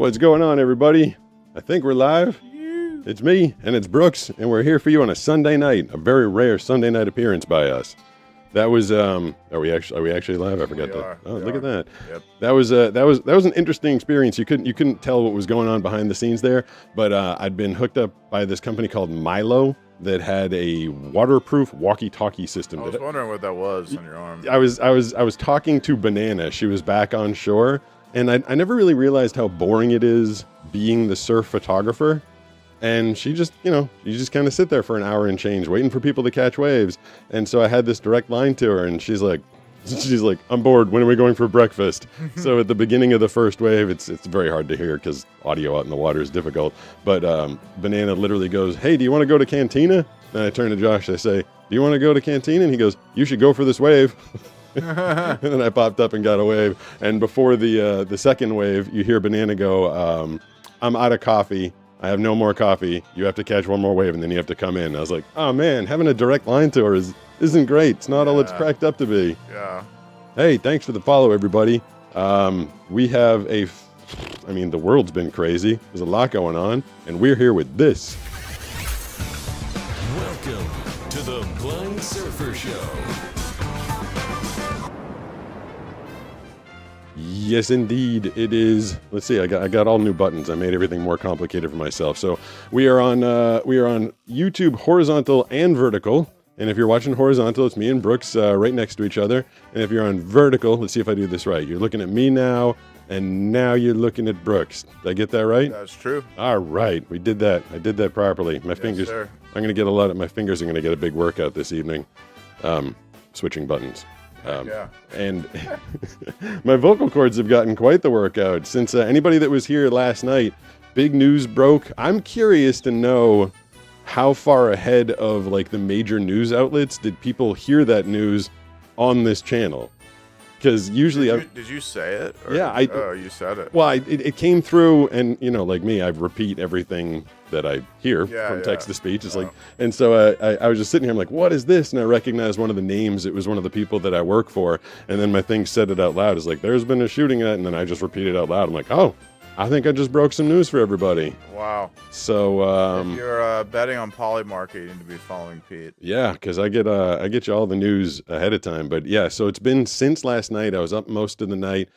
What's going on, everybody? I think we're live. It's me, and it's Brooks, and we're here for you on a Sunday night, a very rare Sunday night appearance by us. That was are we actually live? I forgot that. Oh, look at that. Yep. That was an interesting experience. You couldn't tell what was going on behind the scenes there, but I'd been hooked up by this company called Milo that had a waterproof walkie-talkie system. I was wondering what that was on your arm. I was talking to Banana. She was back on shore, and I never really realized how boring it is being the surf photographer. And she just, you just kind of sit there for an hour and change, waiting for people to catch waves. And so I had this direct line to her, and she's like, I'm bored. When are we going for breakfast? So at the beginning of the first wave, it's very hard to hear because audio out in the water is difficult. But Banana literally goes, "Hey, do you want to go to Cantina?" And I turn to Josh. I say, "Do you want to go to Cantina?" And he goes, "You should go for this wave." And then I popped up and got a wave. And before the second wave, you hear Banana go, "I'm out of coffee. I have no more coffee. You have to catch one more wave, and then you have to come in." I was like, oh man, having a direct line to her isn't great. It's not all it's cracked up to be. Yeah. Hey, thanks for the follow, everybody. We have the world's been crazy. There's a lot going on, and we're here with this. Welcome to the Blind Surfer Show. Yes, indeed, it is. Let's see. I got all new buttons. I made everything more complicated for myself. So we are on YouTube, horizontal and vertical. And if you're watching horizontal, it's me and Brooks right next to each other. And if you're on vertical, let's see if I do this right. You're looking at me now, and now you're looking at Brooks. Did I get that right? That's true. All right, we did that. I did that properly. My fingers. Sir. My fingers are gonna get a big workout this evening. Switching buttons. And my vocal cords have gotten quite the workout since anybody that was here last night, big news broke. I'm curious to know how far ahead of like the major news outlets did people hear that news on this channel? Because usually did you say it? Or Yeah, you said it. Well, it came through, and like me, I repeat everything that I hear from text to speech. It's like, and so I was just sitting here. I'm like, what is this? And I recognized one of the names. It was one of the people that I work for. And then my thing said it out loud. It's like, there's been a shooting at, and then I just repeated out loud. I'm like, oh, I think I just broke some news for everybody. Wow. So if you're betting on Polymarket, you need to be following Pete. Yeah, because I get you all the news ahead of time. But yeah, so it's been since last night. I was up most of the night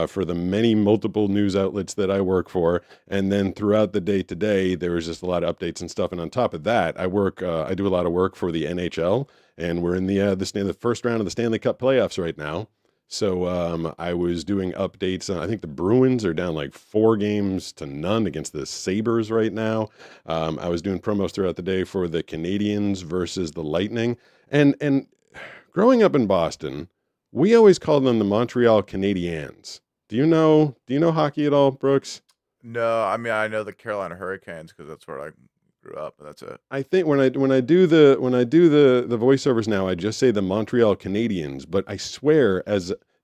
for the multiple news outlets that I work for, and then throughout the day today, there was just a lot of updates and stuff. And on top of that, I do a lot of work for the NHL, and we're in the first round of the Stanley Cup playoffs right now. So I was doing updates. I think the Bruins are down like 4-0 against the Sabres right now. I was doing promos throughout the day for the Canadiens versus the Lightning. And growing up in Boston, we always called them the Montreal Canadiens. Do you know hockey at all, Brooks? No, I mean I know the Carolina Hurricanes because that's where I grew up. That's it. I think when I do the voiceovers now, I just say the Montreal Canadiens. But I swear,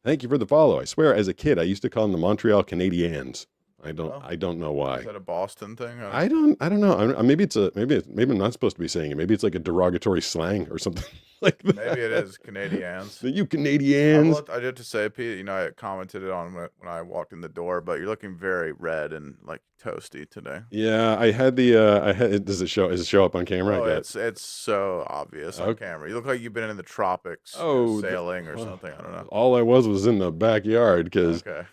thank you for the follow. I swear, as a kid, I used to call them the Montreal Canadiens. I don't know why. Is that a Boston thing? I don't know. Maybe I'm not supposed to be saying it. Maybe it's like a derogatory slang or something like that. Maybe it is Canadians. You Canadians. I did to say, Pete. I commented it on when I walked in the door, but you're looking very red and like toasty today. Yeah, I had the. Does it show up on camera? Oh, it's so obvious on camera. You look like you've been in the tropics, sailing or something. I don't know. All I was in the backyard because. Okay.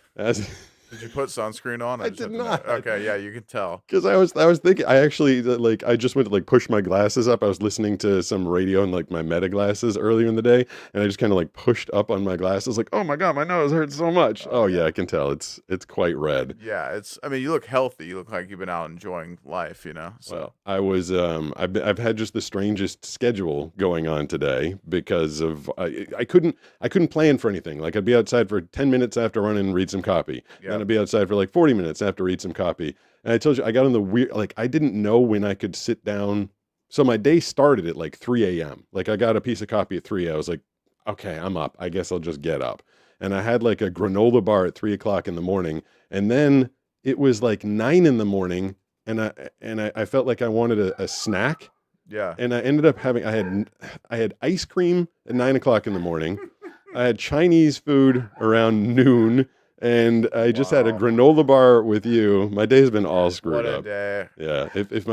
Did you put sunscreen on? I did not. Okay, yeah, you can tell. Because I was thinking, I actually I just went to push my glasses up. I was listening to some radio and my Meta glasses earlier in the day, and I just kind of pushed up on my glasses, like, oh my god, my nose hurts so much. Oh yeah, I can tell it's quite red. Yeah, you look healthy. You look like you've been out enjoying life. So. Well, I was I've had just the strangest schedule going on today because of I couldn't plan for anything. I'd be outside for 10 minutes after running and read some copy. Yeah. I'd be outside for 40 minutes after read some copy. And I told you, I got on the weird, I didn't know when I could sit down. So my day started at 3 a.m. I got a piece of copy at 3. I was like, okay, I'm up. I guess I'll just get up. And I had a granola bar at 3 o'clock in the morning. And then it was 9 in the morning. And I felt like I wanted a snack. Yeah. And I ended up I had ice cream at 9 o'clock in the morning. I had Chinese food around noon. And I just had a Wow. granola bar with you. My day's been all screwed What a up. day. Yeah, if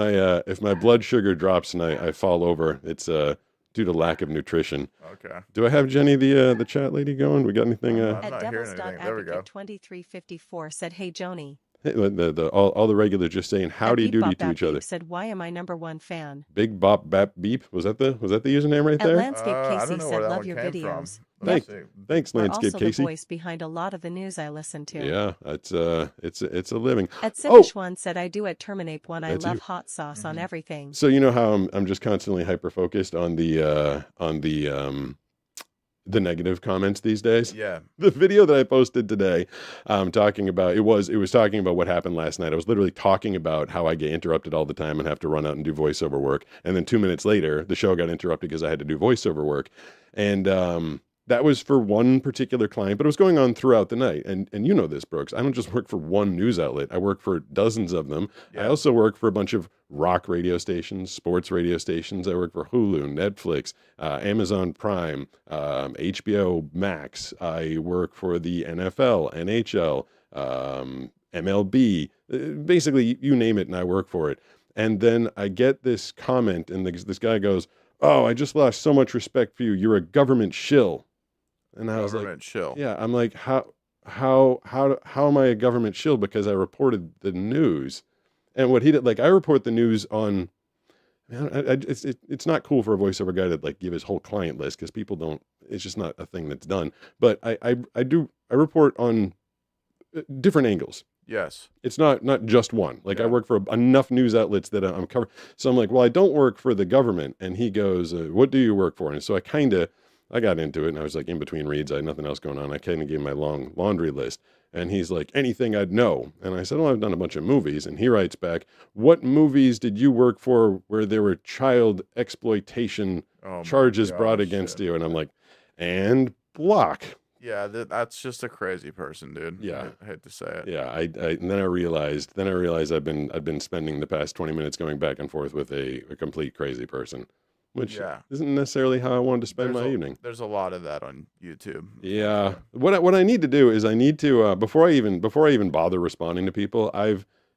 my blood sugar drops and I fall over, it's due to lack of nutrition. Okay. Do I have Jenny the chat lady going? We got anything? I'm At not hearing anything. There we go. Devils.advocate2354 said, "Hey Joni." All the regulars just saying howdy At doody Beep to Bop each Bap other. Beep said, "Why am I #1 fan?" Big bop bap beep. Was that the username right At there? Landscape I Casey don't know where said, that "Love one your came videos." from. Let Thanks. me see. Thanks, We're Landscape also Casey. the voice behind a lot of the news I listen to. Yeah, it's a living. At Oh, Sibish1 said, "I do at Terminate one. I That's love you. hot sauce on Mhm. everything." so you know how I'm just constantly hyper focused on the negative comments these days. Yeah. The video that I posted today, talking about it was talking about what happened last night. I was literally talking about how I get interrupted all the time and have to run out and do voiceover work. And then 2 minutes later, the show got interrupted because I had to do voiceover work. And that was for one particular client, but it was going on throughout the night. And you know this, Brooks. I don't just work for one news outlet. I work for dozens of them. I Yeah. also work for a bunch of rock radio stations, sports radio stations. I work for Hulu, Netflix, Amazon Prime, HBO Max. I work for the NFL, NHL, MLB. Basically, you name it, and I work for it. And then I get this comment, and this guy goes, "Oh, I just lost so much respect for you. You're a government shill." And I was like, Government chill. "Yeah." I'm like, how am I a government shill because I reported the news?" And what he did, like, I report the news on. Man, it's not cool for a voiceover guy to like give his whole client list because people don't. It's just not a thing that's done. But I report on different angles. Yes. It's not just one. Like I Yeah. work for enough news outlets that I'm covered. So I'm like, well, I don't work for the government. And he goes, "What do you work for?" And so I got into it, and I was like in between reads. I had nothing else going on. I kind of gave him my long laundry list. And he's like, "Anything I'd know." And I said, "Well, I've done a bunch of movies." And he writes back, "What movies did you work for where there were child exploitation Oh my charges brought gosh, against yeah. you?" And I'm like, "And block." Yeah, that's just a crazy person, dude. Yeah. I hate to say it. Yeah, and then I realized I've been spending the past 20 minutes going back and forth with a complete crazy person, which Yeah. isn't necessarily how I wanted to spend my evening. There's a lot of that on YouTube. Yeah, what I need to do is I need to before I even bother responding to people,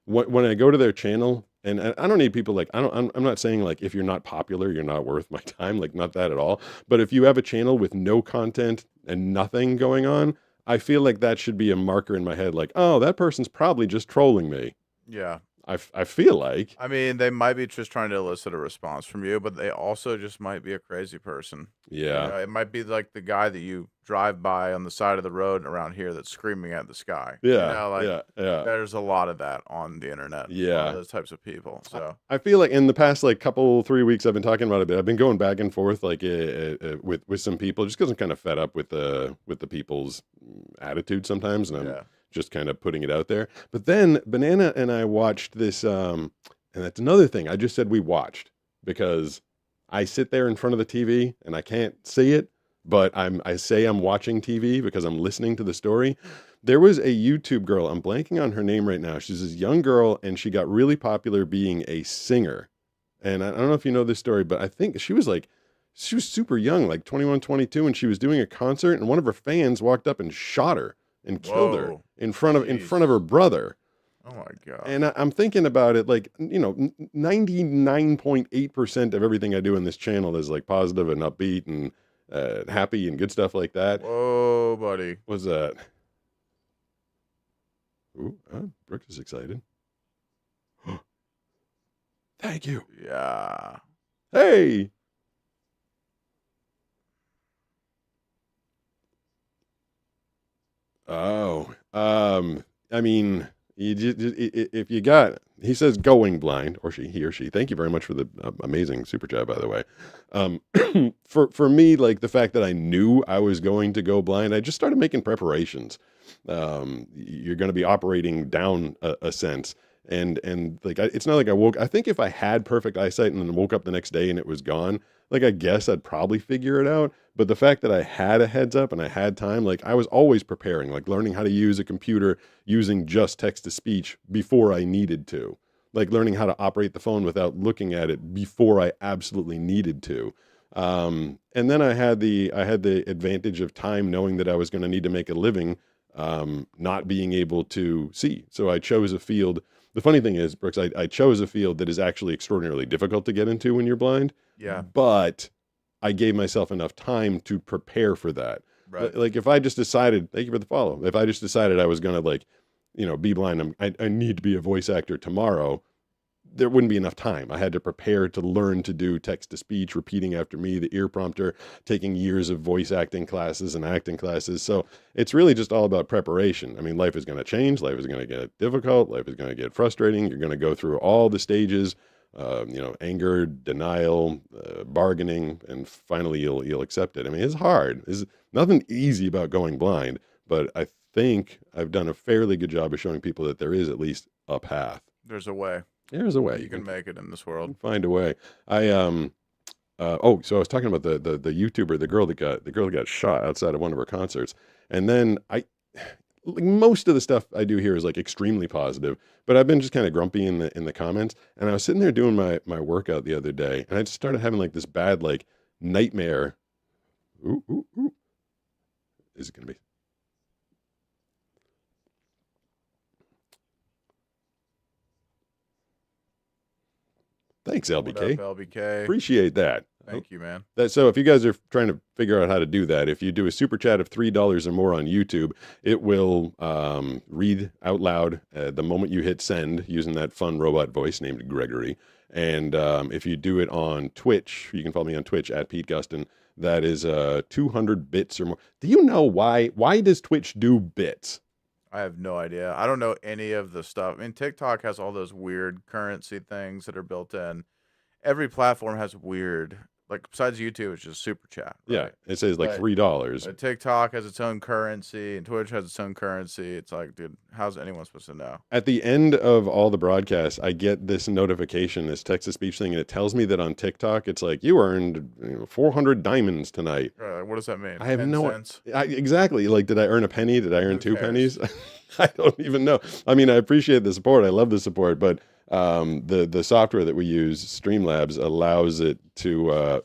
when I go to their channel, and I don't need people like I'm not saying like if you're not popular you're not worth my time, like not that at all. But if you have a channel with no content and nothing going on, I feel like that should be a marker in my head, like, oh, that person's probably just trolling me. Yeah. I feel like. I mean, they might be just trying to elicit a response from you, but they also just might be a crazy person. Yeah. You know, it might be like the guy that you drive by on the side of the road around here that's screaming at the sky. Yeah. You know, like, yeah. there's a lot of that on the internet. Yeah. Those types of people. So I feel like in the past like 3 weeks I've been talking about it a bit. I've been going back and forth like with some people just because I'm kind of fed up with the people's attitude sometimes, and I'm yeah. just kind of putting it out there. But then Banana and I watched this, and that's another thing. I just said we watched because I sit there in front of the TV and I can't see it, but I say I'm watching TV because I'm listening to the story. There was a YouTube girl, I'm blanking on her name right now. She's this young girl, and she got really popular being a singer. And I don't know if you know this story, but I think she was super young, like 21, 22, and she was doing a concert, and one of her fans walked up and shot her and killed her Whoa. in front of Jeez. her brother. Oh my God. And I'm thinking about it, like, 99.8% of everything I do in this channel is like positive and upbeat and happy and good stuff like that. Whoa, buddy. What's that? Ooh, Brooks is excited. Thank you. Yeah. Hey. Oh, I mean, if you got, he says going blind, or he or she. Thank you very much for the amazing super chat, by the way. For me, like the fact that I knew I was going to go blind, I just started making preparations. You're going to be operating down a sense. And like, it's not like I think if I had perfect eyesight and then woke up the next day and it was gone, like, I guess I'd probably figure it out. But the fact that I had a heads up and I had time, like I was always preparing, like learning how to use a computer using just text to speech before I needed to, like learning how to operate the phone without looking at it before I absolutely needed to. And then I had the advantage of time, knowing that I was going to need to make a living not being able to see. So I chose a field. The funny thing is, Brooks, I chose a field that is actually extraordinarily difficult to get into when you're blind. Yeah. But I gave myself enough time to prepare for that. Right. Like if I just decided, thank you for the follow. If I just decided I was going to be blind, I need to be a voice actor tomorrow, there wouldn't be enough time. I had to prepare to learn to do text to speech, repeating after me, the ear prompter, taking years of voice acting classes and acting classes. So it's really just all about preparation. I mean, life is going to change. Life is going to get difficult. Life is going to get frustrating. You're going to go through all the stages, anger, denial, bargaining, and finally you'll accept it. I mean, it's hard. There's nothing easy about going blind, but I think I've done a fairly good job of showing people that there is at least a path. There's a way. There's a way. You can make it in this world. Find a way. So I was talking about the YouTuber, the girl that got shot outside of one of her concerts. And then most of the stuff I do here is like extremely positive, but I've been just kind of grumpy in the comments. And I was sitting there doing my workout the other day, and I just started having like this bad like nightmare. Ooh. Is it gonna be? Thanks, LBK. What up, LBK? Appreciate that. Thank you, man. So if you guys are trying to figure out how to do that, if you do a super chat of $3 or more on YouTube, it will read out loud the moment you hit send using that fun robot voice named Gregory. And if you do it on Twitch, you can follow me on Twitch at Pete Gustin. That is 200 bits or more. Do you know why? Why does Twitch do bits? I have no idea. I don't know any of the stuff. I mean, TikTok has all those weird currency things that are built in. Every platform has weird, like besides YouTube, it's just super chat. Right? Yeah, it says like But- $3. But TikTok has its own currency, and Twitch has its own currency. It's like, dude, how's anyone supposed to know? At the end of all the broadcasts, I get this notification, this text-to-speech thing, and it tells me that on TikTok, it's like, you earned 400 diamonds tonight. What does that mean? I have 10 no cents? exactly. Like, did I earn a penny? Did I earn Who 2 cares? pennies? I don't even know. I mean, I appreciate the support. I love the support, but the software that we use, Streamlabs, allows it to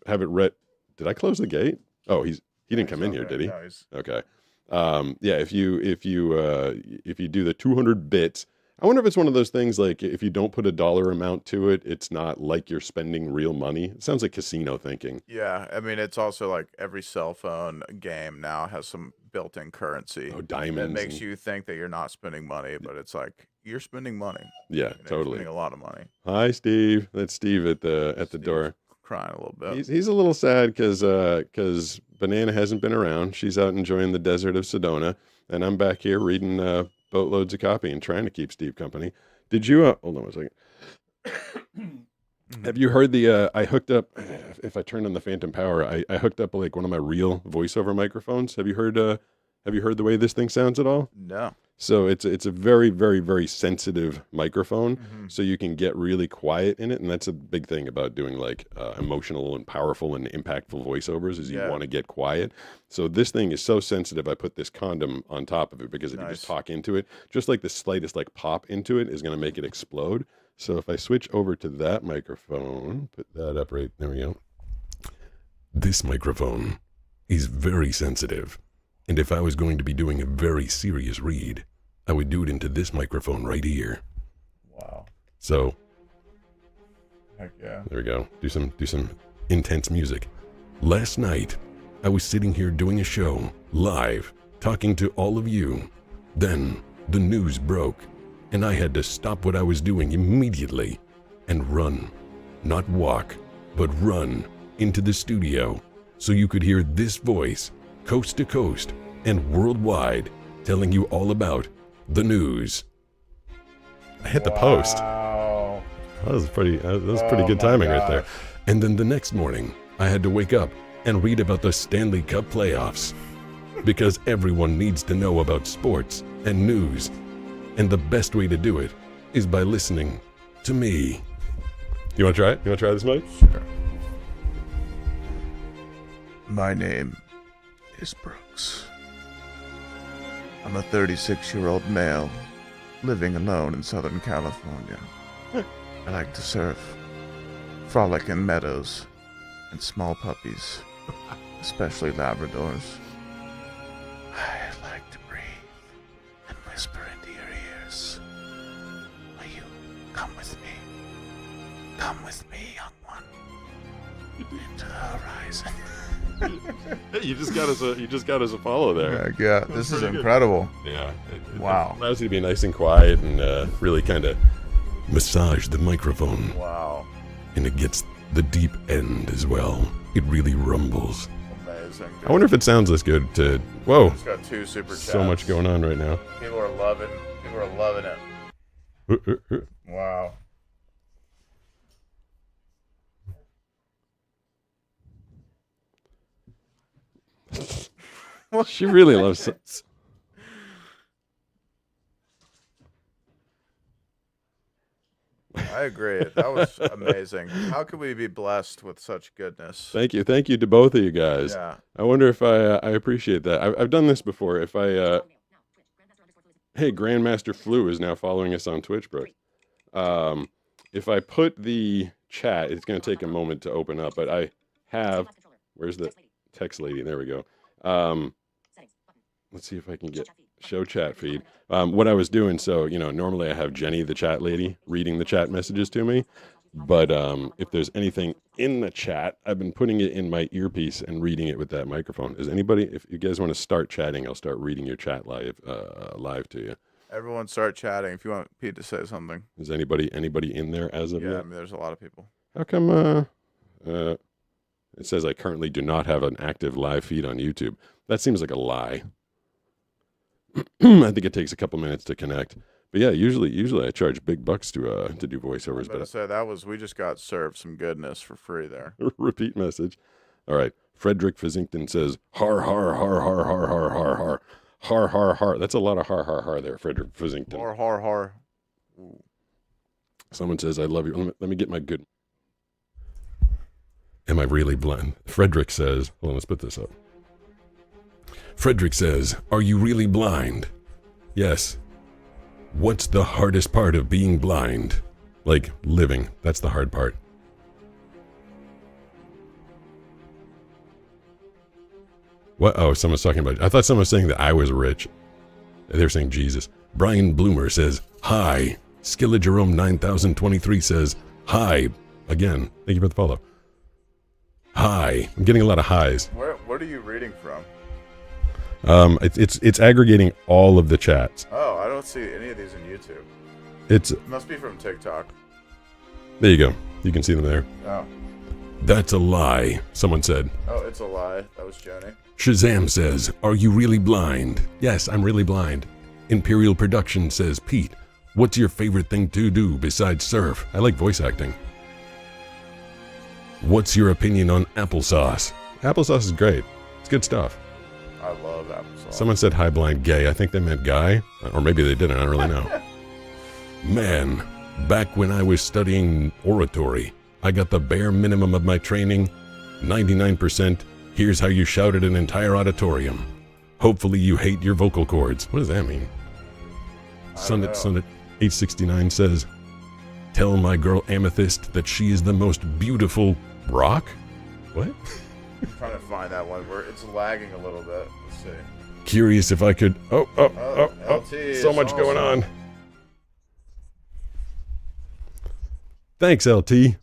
have it read. Did I close the gate? Oh, he didn't come in here, did he? No, he's- Okay. Yeah, if you do the 200 bits, I wonder if it's one of those things like if you don't put a dollar amount to it, it's not like you're spending real money. It sounds like casino thinking. Yeah, I mean, it's also like every cell phone game now has some built-in currency Oh, that diamonds. makes and- you think that you're not spending money, but it's like you're spending money. Yeah, You know, you're totally. spending a lot of money. Hi, Steve. That's Steve at the Steve. door. Crying a little bit. He's a little sad because Banana hasn't been around. She's out enjoying the desert of Sedona, and I'm back here reading boatloads of copy and trying to keep Steve company. Did you? Hold on one second. Have you heard the? I hooked up. If I turn on the Phantom Power, I hooked up like one of my real voiceover microphones. Have you heard? Have you heard the way this thing sounds at all? No. So it's a very, very, very sensitive microphone, Mhm. so you can get really quiet in it, and that's a big thing about doing like emotional and powerful and impactful voiceovers is you Yeah. want to get quiet. So this thing is so sensitive. I put this condom on top of it because if you just Nice. talk into it, just like the slightest like pop into it is going to make it explode. So if I switch over to that microphone, put that up right there, we go. This microphone is very sensitive. And if I was going to be doing a very serious read, I would do it into this microphone right here. Wow. So Heck yeah. there we go. Do some intense music. Last night, I was sitting here doing a show, live, talking to all of you. Then the news broke, and I had to stop what I was doing immediately and run. Not walk, but run into the studio so you could hear this voice, coast to coast and worldwide, telling you all about the news. I hit the post. Wow. That was pretty Oh good my timing right there. gosh. And then the next morning, I had to wake up and read about the Stanley Cup playoffs because everyone needs to know about sports and news. And the best way to do it is by listening to me. You want to try it? You want to try this, Mike? Sure. My name is Brooks. I'm a 36-year-old male living alone in Southern California. I like to surf, frolic in meadows, and small puppies, especially Labradors. I like to breathe into the horizon. Hey, you just got us a follow there. Yeah, this is pretty good. incredible. Yeah. Wow. It allows you to be nice and quiet and really kind of massage the microphone. Wow. And it gets the deep end as well. It really rumbles. Amazing. Dude. I wonder if it sounds as good to... Whoa. It's got 2 super chats. So much going on right now. People are loving it. Wow. She really loves it. I agree. That was amazing. How could we be blessed with such goodness? Thank you to both of you guys. Yeah. I wonder if I appreciate that. I've done this before. If I hey, Grandmaster Flu is now following us on Twitch, bro. If I put the chat, it's going to take a moment to open up, but I have. Where's the text lady? There we go. Let's see if I can get show chat feed. What I was doing, so, normally I have Jenny, the chat lady, reading the chat messages to me. But if there's anything in the chat, I've been putting it in my earpiece and reading it with that microphone. Is anybody, if you guys want to start chatting, I'll start reading your chat live to you. Everyone start chatting if you want Pete to say something. Is anybody in there as of Yeah, yet? I mean, there's a lot of people. How come it says I currently do not have an active live feed on YouTube? That seems like a lie. I think it takes a couple minutes to connect. But yeah, usually I charge big bucks to do voiceovers. But say we just got served some goodness for free there. Repeat message. All right. Frederick Fizington says, har, har, har, har, har, har, har, har. Har, har, har. That's a lot of har, har, har there, Frederick Fizington. Har, har, har. Ooh. Someone says, I love you. Let me get my good. Am I really blind? Frederick says, hold on, let's put this up. Frederick says, are you really blind? Yes. What's the hardest part of being blind? Like, living. That's the hard part. What? Oh, someone's talking about... I thought someone was saying that I was rich. They're saying Jesus. Brian Bloomer says, hi. Skilla Jerome 9023 says, hi. Again, thank you for the follow. Hi. I'm getting a lot of highs. What are you reading from? It's aggregating all of the chats. Oh, I don't see any of these on YouTube. It must be from TikTok. There you go. You can see them there. Oh. That's a lie, someone said. Oh, it's a lie. That was Joni. Shazam says, are you really blind? Yes, I'm really blind. Imperial Production says, Pete, what's your favorite thing to do besides surf? I like voice acting. What's your opinion on applesauce? Applesauce is great. It's good stuff. I love applesauce. Someone said hi blind gay. I think they meant guy. Or maybe they didn't. I don't really know. Man, back when I was studying oratory, I got the bare minimum of my training. 99%. Here's how you shout at an entire auditorium. Hopefully you hate your vocal cords. What does that mean? Sunnet 869 says, tell my girl Amethyst that she is the most beautiful rock? What? I'm trying to find that one where it's lagging a little bit. Let's see. Curious if I could... Oh, LT so much going on. Thanks, LT.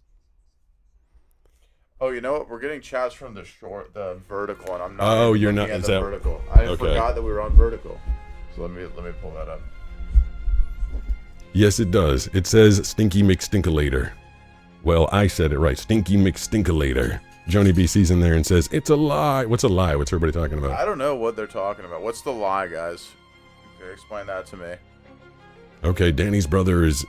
Oh, you know what? We're getting chats from the vertical, and I'm not. Oh, you're not. At Is the that vertical? I okay. forgot that we were on vertical. So let me pull that up. Yes, it does. It says Stinky McStinkalator. Well, I said it right. Stinky McStinkalator. Joni BC's in there and says, it's a lie. What's a lie? What's everybody talking about? I don't know what they're talking about. What's the lie, guys? Okay, explain that to me. Okay, Danny's brother is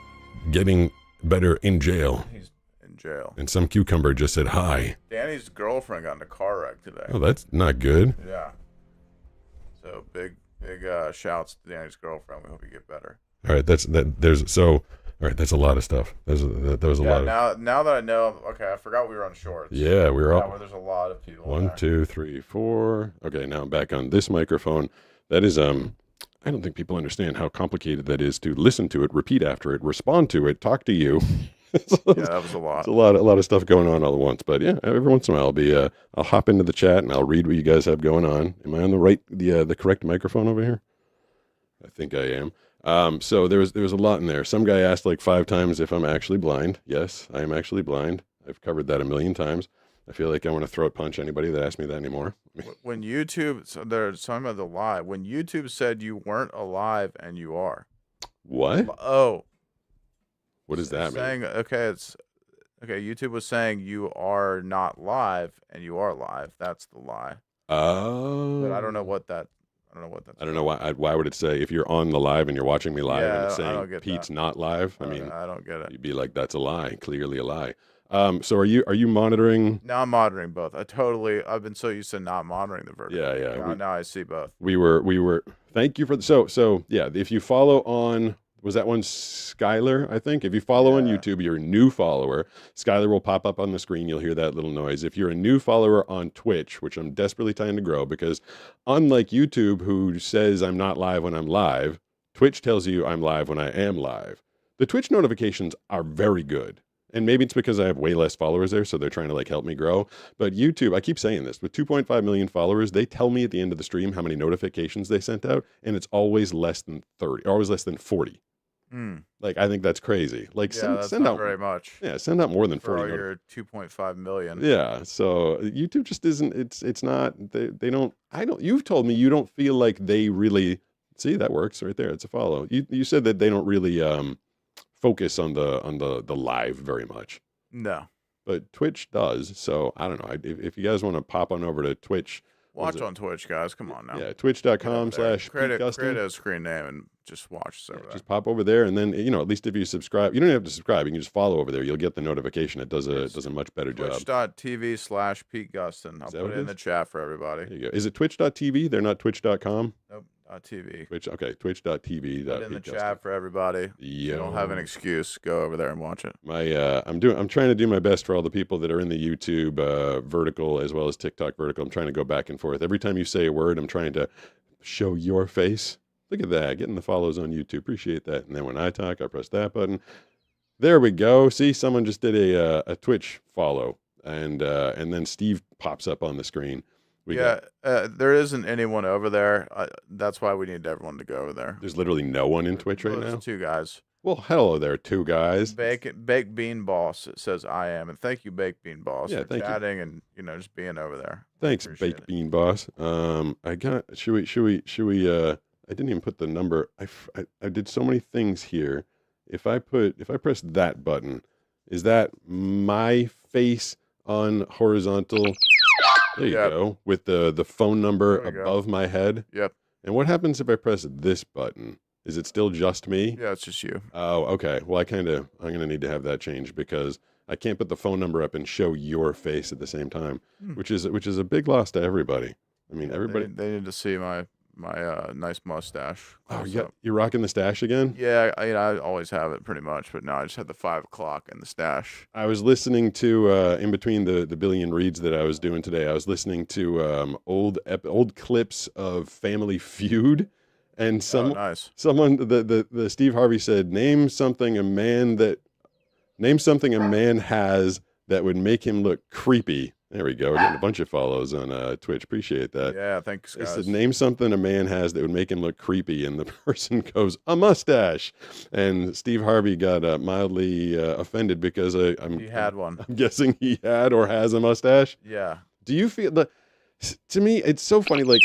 getting better in jail. He's in jail. And some cucumber just said hi. Danny's girlfriend got in a car wreck today. Oh, that's not good. Yeah. So big shouts to Danny's girlfriend. We hope you get better. All right, all right, that's a lot of stuff. That was a lot of... Now that I know, okay, I forgot we were on shorts. Yeah, we were all... where there's a lot of people. 1, 2, 3, 4. Okay, now I'm back on this microphone. That is, I don't think people understand how complicated that is to listen to it, repeat after it, respond to it, talk to you. Yeah, that was a lot. It's a lot of stuff going on all at once. But yeah, every once in a while I'll hop into the chat and I'll read what you guys have going on. Am I on the correct microphone over here? I think I am. So there was a lot in there. Some guy asked like 5 times if I'm actually blind. Yes, I am actually blind. I've covered that a million times. I feel like I want to throat punch anybody that asks me that anymore. When YouTube, so they're talking about the lie. When YouTube said you weren't alive and you are. What? Oh, What does that mean? saying okay, YouTube was saying you are not live and you are live. That's the lie. Oh. But I don't know what that. I don't know what that's. I don't know why would it say if you're on the live and you're watching me live and it's I don't saying get Pete's that. not live? I I mean, don't get it. you'd be like, that's a lie, clearly a lie. So are you monitoring? Now I'm monitoring both. I've been so used to not monitoring the vertical. Yeah. Now I see both. We were. Thank you for so yeah. If you follow on, was that one Skylar? I think if you follow on Yeah. YouTube, you're a new follower. Skylar will pop up on the screen. You'll hear that little noise. If you're a new follower on Twitch, which I'm desperately trying to grow, because unlike YouTube, who says I'm not live when I'm live, Twitch tells you I'm live when I am live. The Twitch notifications are very good. And maybe it's because I have way less followers there, so they're trying to like help me grow. But YouTube, I keep saying this, with 2.5 million followers, they tell me at the end of the stream how many notifications they sent out, and it's always less than 30, always less than 40. Like, I think that's crazy. Like, that's send not out very much. Yeah, send out more than For 40. all your 2.5 million. Yeah, so YouTube just isn't. It's not. They don't. I don't. You've told me you don't feel like they really. See, that works right there. It's a follow. You said that they don't really focus on the live very much. No. But Twitch does. So I don't know. If you guys want to pop on over to Twitch, Watch on Twitch, guys. Come on now. yeah, twitch.com/Pete create a screen name and just watch. just pop over there, and then at least if you subscribe, you don't have to subscribe. You can just follow over there. You'll get the notification. It does a much better job. Twitch.tv/Pete Gustin. I'll put it in the chat for everybody. There you go. Is it twitch.tv? They're not twitch.com? Nope. TV. Twitch. Okay, twitch.tv. Put it in the chat for everybody. You don't have an excuse. Go over there and watch it. I'm trying to do my best for all the people that are in the YouTube vertical as well as TikTok vertical. I'm trying to go back and forth. Every time you say a word, I'm trying to show your face. Look at that, getting the follows on YouTube. Appreciate that. And then when I talk, I press that button. There we go. See, someone just did a Twitch follow, and then Steve pops up on the screen. There isn't anyone over there. That's why we need everyone to go over there. There's literally no one in Twitch right now. There's two guys. Well, hello there, two guys. Baked Bean Boss. It says I am, and thank you, Baked Bean Boss, for chatting and just being over there. Thanks, Baked Bean Boss. Should we? I didn't even put the number. I did so many things here. If I press that button, is that my face on horizontal? There you go. With the phone number above my head. Yep. And what happens if I press this button? Is it still just me? Yeah, it's just you. Oh, okay. Well, I'm gonna need to have that changed because I can't put the phone number up and show your face at the same time, which is a big loss to everybody. I mean, everybody. They need to see my nice mustache. Oh, you're rocking the stash again? Yeah, I always have it pretty much, but now I just had the 5 o'clock and the stash. I was listening to in between the billion reads that I was doing today. I was listening to old clips of Family Feud, and someone the Steve Harvey said, name something a man has that would make him look creepy. There we go. We're getting a bunch of follows on Twitch. Appreciate that. Yeah, thanks, guys. It said, name something a man has that would make him look creepy, and the person goes, a mustache. And Steve Harvey got mildly offended because he had one. I'm guessing he had or has a mustache. Yeah. Do you feel to me, it's so funny. Like,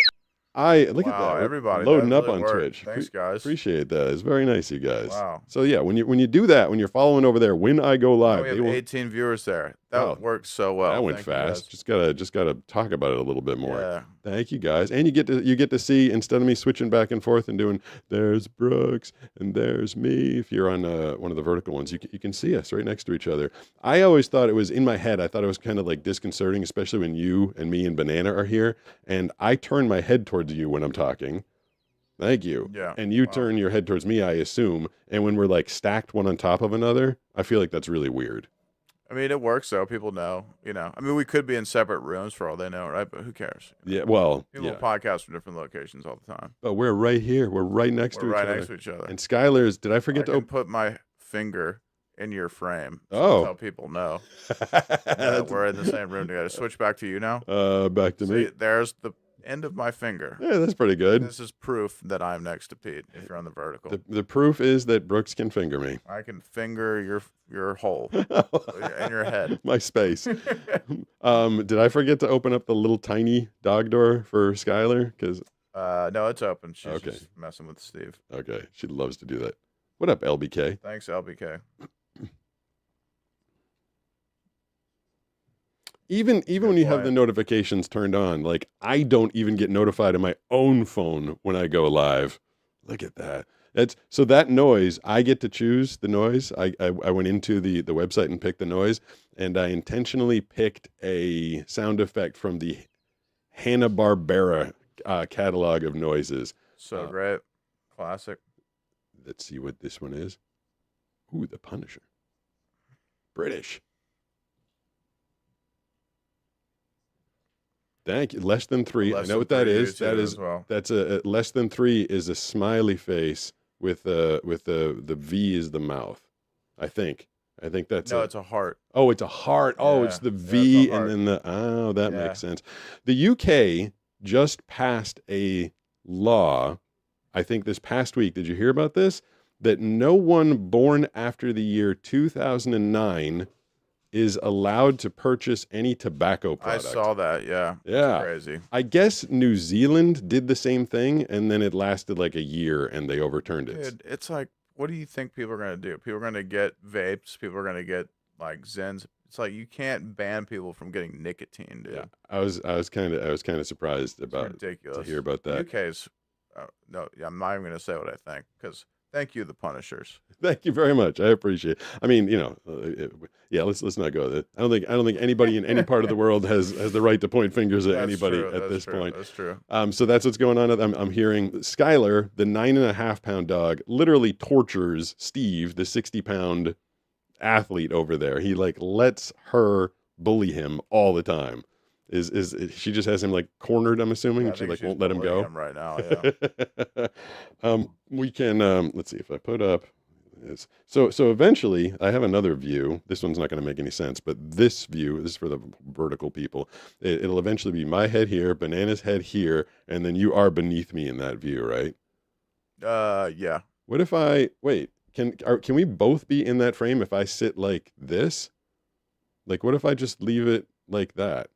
look at that. Everybody loading up really on Twitch. Thanks, guys. Appreciate that. It's very nice, you guys. Wow. So yeah, when you do that, when you're following over there, when I go live, we have 18 viewers there. That works so well. That went fast. Just gotta talk about it a little bit more. Yeah. Thank you guys, and you get to see, instead of me switching back and forth and doing there's Brooks and there's me. If you're on one of the vertical ones, you can see us right next to each other. I always thought it was in my head. I thought it was kind of like disconcerting, especially when you and me and Banana are here, and I turn my head towards you when I'm talking. Thank you. Yeah. And you turn your head towards me, I assume. And when we're like stacked one on top of another, I feel like that's really weird. I mean, it works though. People know, I mean, we could be in separate rooms for all they know, right? But who cares? Yeah, well, people podcast from different locations all the time. But we're right here. We're right next to each other. Right next to each other. And Skylar's, did I forget to put my finger in your frame? So that's how people know that we're in the same room together. Switch back to you now. Back to me. There's the end of my finger. Yeah, that's pretty good. This is proof that I'm next to Pete. If you're on the vertical, The proof is that Brooks can finger me. I can finger your hole in your head. My space. Did I forget to open up the little tiny dog door for Skylar? Because No, it's open. She's Okay. just messing with Steve. okay, she loves to do that. What up, LBK? Thanks, LBK. Even Good when you have the point. notifications turned on, like I don't even get notified on my own phone when I go live. Look at that. So that noise, I get to choose the noise. I went into the website and picked the noise, and I intentionally picked a sound effect from the Hanna-Barbera catalog of noises. So great. Classic. Let's see what this one is. Ooh, the Punisher. British. Thank you. Less than 3. I Less know than what that 3 is. YouTube That as is well. that's a less than 3 is a smiley face with the V is the mouth. I think that's No, it's a heart. Oh, it's a heart. Oh, Yeah. it's the Yeah, it's a V heart. and then that Yeah. makes sense. The UK just passed a law, I think this past week. Did you hear about this? That no one born after the year 2009 is allowed to purchase any tobacco I product. saw that. Yeah. Yeah. It's crazy. I guess New Zealand did the same thing, and then it lasted like a year, and they overturned it. Dude, it's like, what do you think people are gonna do? People are gonna get vapes. People are gonna get like Zens. It's like you can't ban people from getting nicotine, dude. Yeah, I was kind of surprised It's about ridiculous. to hear about that. UK's no, I'm not even gonna say what I think because thank you, the Punishers. Thank you very much. I appreciate it. I mean, yeah. Let's not go there. I don't think anybody in any part of the world has the right to point fingers at That's anybody true, at that's this true, point. That's true. So that's what's going on. I'm hearing Skylar, the 9.5-pound dog, literally tortures Steve, the 60-pound athlete over there. He like lets her bully him all the time. Is she just has him like cornered? I'm assuming Yeah, I she think like she's won't let him bullying go. him right now. Yeah. We can let's see if I put up this. So eventually I have another view. This one's not going to make any sense, but this view, this is for the vertical people. It'll eventually be my head here, Banana's head here, and then you are beneath me in that view, right? Yeah. What if I wait? Can we both be in that frame if I sit like this? Like what if I just leave it like that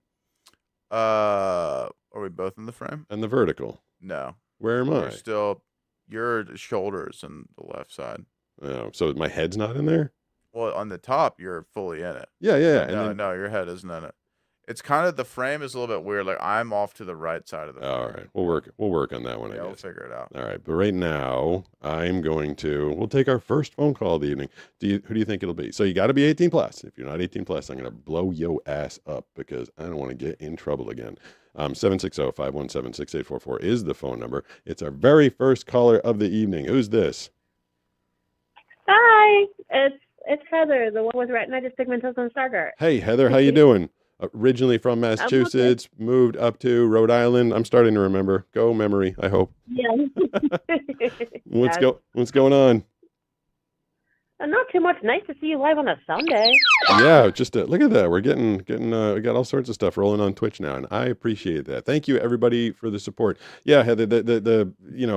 Are we both in the frame? and the vertical? No. Where am I? You're still. Your shoulders on the left side. Oh, so my head's not in there? Well, on the top, you're fully in it. Yeah. No, And then, no, your head isn't in it. It's kind of the frame is a little bit weird. Like I'm off to the right side of the frame. all right, we'll work on that one. Yeah, I we'll guess. figure it out. All right, but right now we'll take our first phone call of the evening. Who do you think it'll be? So you got to be 18 plus. If you're not 18 plus, I'm gonna blow your ass up because I don't want to get in trouble again. 760-517-6844 is the phone number. It's our very first caller of the evening. Who's this? Hi, it's Heather, the one with retinitis pigmentosa and Stargardt. Hey Heather, how you doing? Originally from Massachusetts, moved up to Rhode Island. I'm starting to remember. Go memory, I hope. Yeah. What's going on? Not too much. Nice to see you live on a Sunday. Yeah, just look at that. We're getting we got all sorts of stuff rolling on Twitch now, and I appreciate that. Thank you everybody for the support. Yeah, Heather, the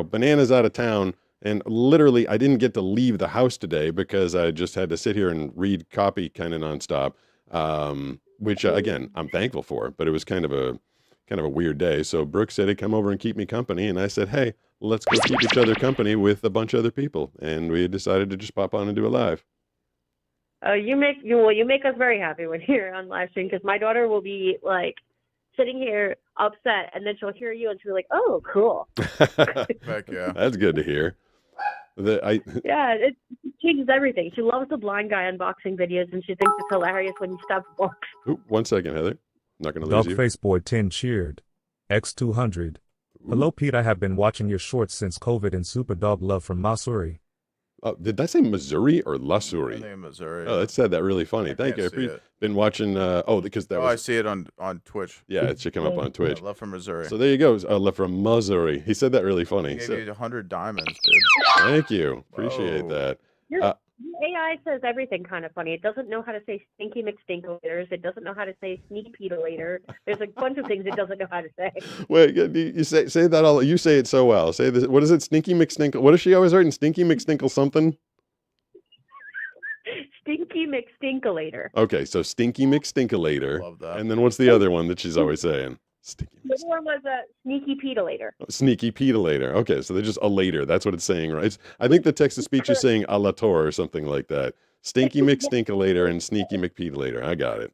Banana's out of town, and literally I didn't get to leave the house today because I just had to sit here and read copy kind of nonstop. Which again I'm thankful for, but it was kind of a weird day. So Brooks said he'd come over and keep me company, and I said, hey, let's go keep each other company with a bunch of other people, and we decided to just pop on and do it live. You make us very happy when you're on live stream because my daughter will be like sitting here upset, and then she'll hear you and she'll be like, "Oh, cool." Heck yeah. That's good to hear. Yeah, it changes everything. She loves the blind guy unboxing videos, and she thinks it's hilarious when he stops walks. Ooh, 1 second, Heather. I'm not going to lose you. Dogface Boy 10 cheered. X200. Hello, Pete. I have been watching your shorts since COVID and Super Dog Love from Missouri. Did I say Missouri or I Lasuri? think in Missouri. Oh, that said that really funny. I Thank you. can't see it. Been watching. Because that I was. see it on Twitch. Yeah, it should come up on Twitch. Yeah, love from Missouri. So there you go. Left from Missouri. He said that really funny. He gave So, you 100 diamonds, dude. thank you. Appreciate Whoa. that. AI says everything kind of funny. It doesn't know how to say stinky McStinkolaters. It doesn't know how to say sneak petalator. There's a bunch of things it doesn't know how to say. Wait, you say that all. You say it so well. Say this. What is it? Stinky McStinkle. What is she always writing? Stinky McStinkle something. Stinky McStinkolator. Okay, so Stinky McStinkalator. Love that. And then what's the other one that she's always saying? Stinky The other one was a sneaky petalator. Sneaky petalator. Okay, so they're just a later. That's what it's saying, right? I think the text to speech is saying a la tour or something like that. Stinky McStinkalator and Sneaky McPetalator. I got it.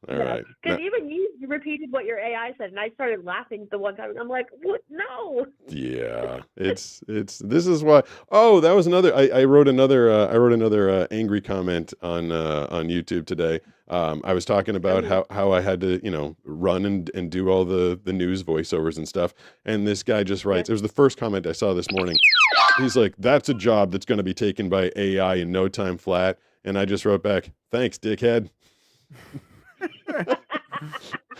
All right. Because even you repeated what your AI said, and I started laughing the one time. I'm like, what? No. Yeah, it's this is why. Oh, that was another. I wrote another angry comment on YouTube today. I was talking about how I had to run and do all the news voiceovers and stuff. And this guy just writes. It was the first comment I saw this morning. He's like, "That's a job that's going to be taken by AI in no time flat." And I just wrote back, "Thanks, dickhead."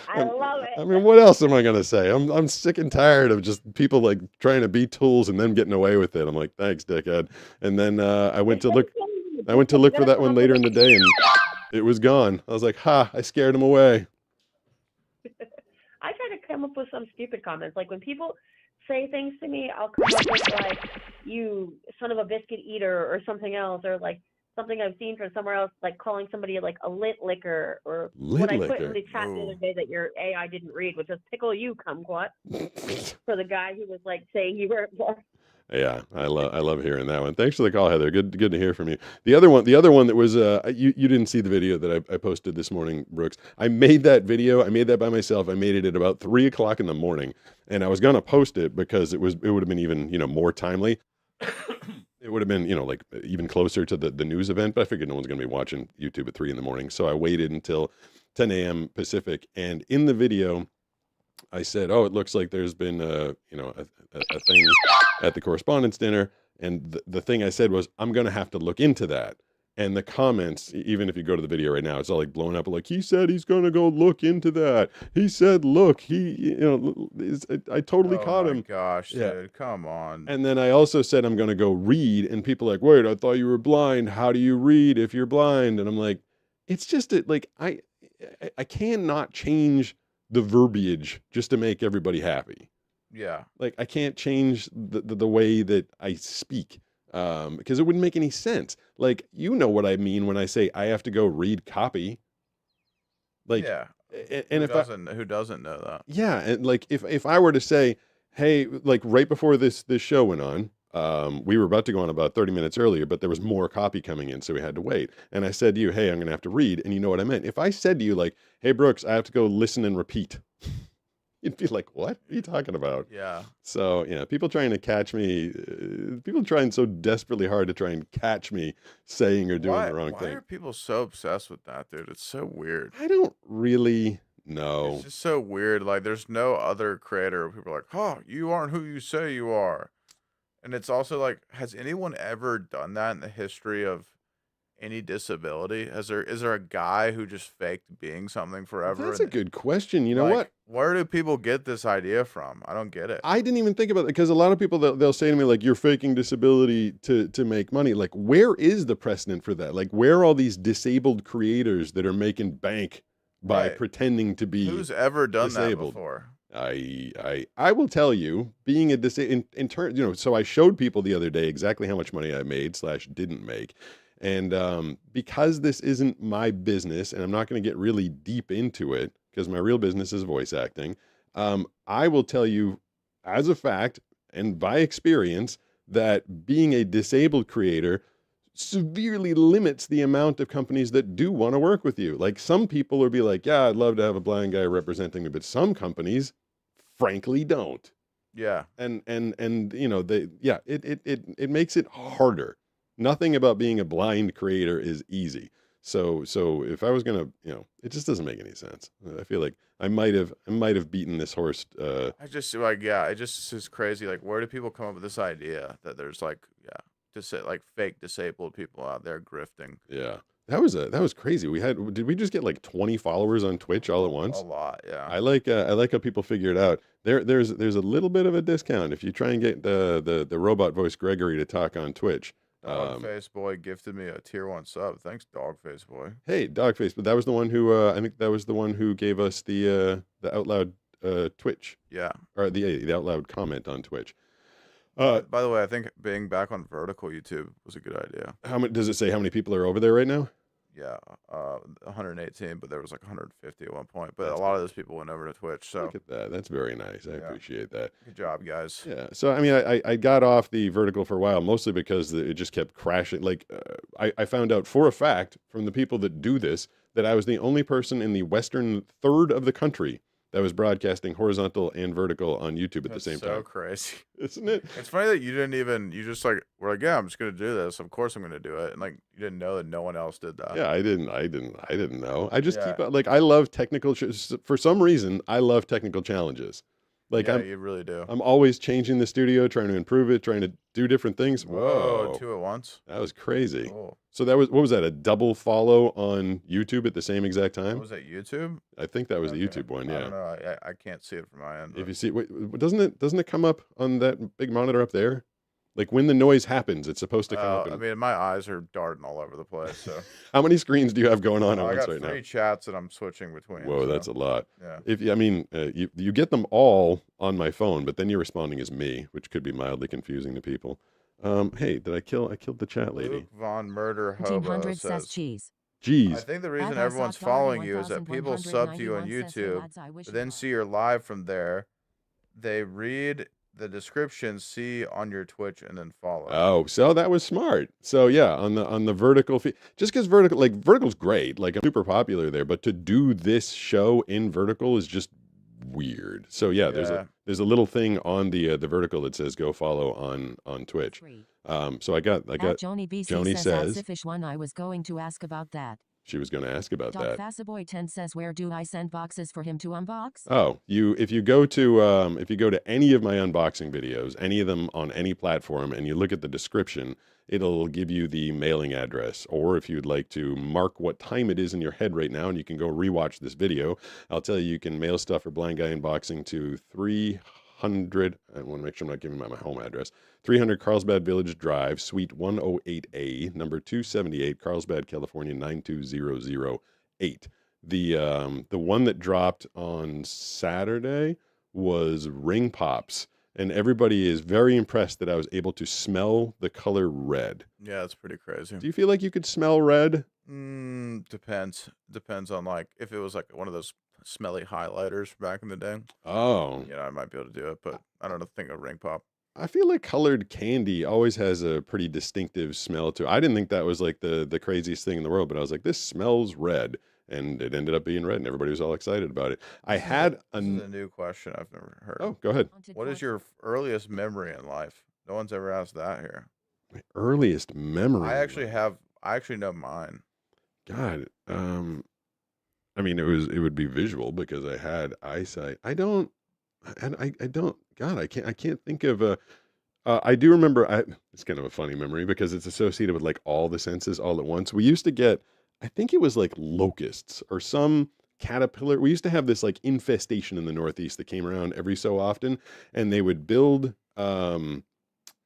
I love it. I mean, what else am I gonna say? I'm sick and tired of just people like trying to be tools and them getting away with it. I'm like, thanks, dickhead. And then I went to look for that one later in the day, and it was gone. I was like, ha! I scared him away. I try to come up with some stupid comments. Like when people say things to me, I'll come up with like, "You son of a biscuit eater" or something else, or like something I've seen from somewhere else, like calling somebody like a lit licker, or what I put in the chat the other day that your AI didn't read, which was "pickle you, kumquat," for the guy who was like saying you were. Yeah, I love hearing that one. Thanks for the call, Heather. Good to hear from you. The other one that was you didn't see the video that I posted this morning, Brooks. I made that video. I made that by myself. I made it at about 3:00 in the morning, and I was gonna post it because it would have been even more timely. It would have been, like even closer to the news event, but I figured no one's going to be watching YouTube at 3 in the morning. So I waited until 10 a.m. Pacific. And in the video, I said, oh, it looks like there's been a thing at the correspondence dinner. And the thing I said was, I'm going to have to look into that. And the comments, even if you go to the video right now, it's all like blown up. Like, he said he's going to go look into that. He said, look, I totally caught him. Oh my gosh, dude, come on. And then I also said, I'm going to go read. And people are like, wait, I thought you were blind. How do you read if you're blind? And I'm like, it's just like, I cannot change the verbiage just to make everybody happy. Yeah. Like, I can't change the way that I speak. Because it wouldn't make any sense. Like, you know what I mean when I say I have to go read copy. Like, yeah. And who doesn't know that? Yeah, and like if I were to say, hey, like right before this show went on, we were about to go on about 30 minutes earlier, but there was more copy coming in, so we had to wait. And I said to you, hey, I'm gonna have to read, and you know what I meant. If I said to you like, hey Brooks, I have to go listen and repeat. You'd be like, what are you talking about? Yeah. So, people trying to catch me, people trying so desperately hard to try and catch me saying or doing the wrong thing. Why are people so obsessed with that, dude? It's so weird. I don't really know. It's just so weird. Like, there's no other creator where people are like, oh, you aren't who you say you are. And it's also like, has anyone ever done that in the history of any disability? Is there a guy who just faked being something forever? That's a good question. You know what? Where do people get this idea from? I don't get it. I didn't even think about it because a lot of people they'll say to me like, you're faking disability to make money. Like, where is the precedent for that? Like, where are all these disabled creators that are making bank by pretending to be Who's ever done disabled? That before? I will tell you, being a in turn, so I showed people the other day exactly how much money I made / didn't make. And because this isn't my business, and I'm not going to get really deep into it because my real business is voice acting, I will tell you as a fact and by experience that being a disabled creator severely limits the amount of companies that do want to work with you. Like, some people will be like, yeah, I'd love to have a blind guy representing me, but some companies frankly don't. Yeah. And it makes it harder. Nothing about being a blind creator is easy. So if I was gonna, it just doesn't make any sense. I feel like I might have beaten this horse. I just it just is crazy. Like, where do people come up with this idea that there's like fake disabled people out there grifting? Yeah, that was crazy. Did we just get like 20 followers on Twitch all at once? A lot, yeah. I like how people figure it out. There's a little bit of a discount if you try and get the robot voice Gregory to talk on Twitch. Dogface Boy gifted me a tier 1 sub. Thanks, Dogface Boy. Hey, Dogface, but that was the one who I think that was the one who gave us the out loud Twitch Yeah. or the out loud comment on Twitch. By the way, I think being back on vertical YouTube was a good idea. How many does it say? How many people are over there right now? Yeah, 118, but there was like 150 at one point. But That's a lot of those people went over to Twitch. So Look at that. That's very nice. I appreciate that. good job, guys. Yeah. So I mean, I got off the vertical for a while, mostly because it just kept crashing. Like I found out for a fact from the people that do this that I was the only person in the western third of the country that was broadcasting horizontal and vertical on YouTube at the same so time. crazy. Isn't it? It's funny that you just like were like, yeah, I'm just gonna do this. Of course I'm gonna do it, and like you didn't know that no one else did that. Yeah, I didn't know. I just Yeah. keep like I love technical. For some reason, I love technical challenges. Like yeah, you really do. I'm always changing the studio, trying to improve it, trying to do different things. Whoa, Whoa, 2 at once. that was crazy. Cool. So that was what was that? A double follow on YouTube at the same exact What time? was that, YouTube? I think that was the Okay. YouTube one. I Yeah. don't know. I can't see it from my end. If but- you see, wait, doesn't it come up on that big monitor up there? Like when the noise happens, it's supposed to come up. I mean, my eyes are darting all over the place. So How many screens do you have going on at I once got right 3 now? chats that I'm switching between. Whoa, so, that's a lot. yeah. I mean, you get them all on my phone, but then you're responding as me, which could be mildly confusing to people. Hey, I killed the chat lady. Luke Von Murder Hobo 1900 says, says cheese. I Jeez. think the reason Ad everyone's Isaac following you is that people sub to you on 1191 says, "Hey, YouTube, lads, I wish but you then luck." see your live from there. They read the description, see on your Twitch, and then follow. Oh, so that was smart. So yeah, on the vertical feed, just because vertical's great, like I'm super popular there, but to do this show in vertical is just weird. So yeah, there's a little thing on the vertical that says go follow on Twitch. Three. So I got Joni BC Joni says, says- Asifish one. I was going to ask about that. she was going to ask about Dog that. Fasaboy 10 says, where do I send boxes for him to unbox? Oh, if you go to any of my unboxing videos, any of them on any platform, and you look at the description, it'll give you the mailing address. Or if you'd like to mark what time it is in your head right now, and you can go rewatch this video, I'll tell you can mail stuff for Blind Guy Unboxing to 300. I want to make sure I'm not giving my home address. 300 Carlsbad Village Drive, Suite 108A, number 278, Carlsbad, California 92008. The one that dropped on Saturday was Ring Pops, and everybody is very impressed that I was able to smell the color red. Yeah, that's pretty crazy. Do you feel like you could smell red? Depends. Depends on like if it was like one of those smelly highlighters from back in the day. Oh, I might be able to do it, but I don't know. Think of Ring Pop. I feel like colored candy always has a pretty distinctive smell to it. I didn't think that was like the craziest thing in the world, but I was like, this smells red. And it ended up being red, and everybody was all excited about it. I had This is a new question I've never heard. Oh, go ahead. What is your earliest memory in life? No one's ever asked that here. My earliest memory. I actually know mine. God, I mean, it would be visual because I had eyesight. I don't. God, I can't think of a. I do remember. It's kind of a funny memory because it's associated with like all the senses all at once. We used to get. I think it was like locusts or some caterpillar. We used to have this like infestation in the Northeast that came around every so often, and they would build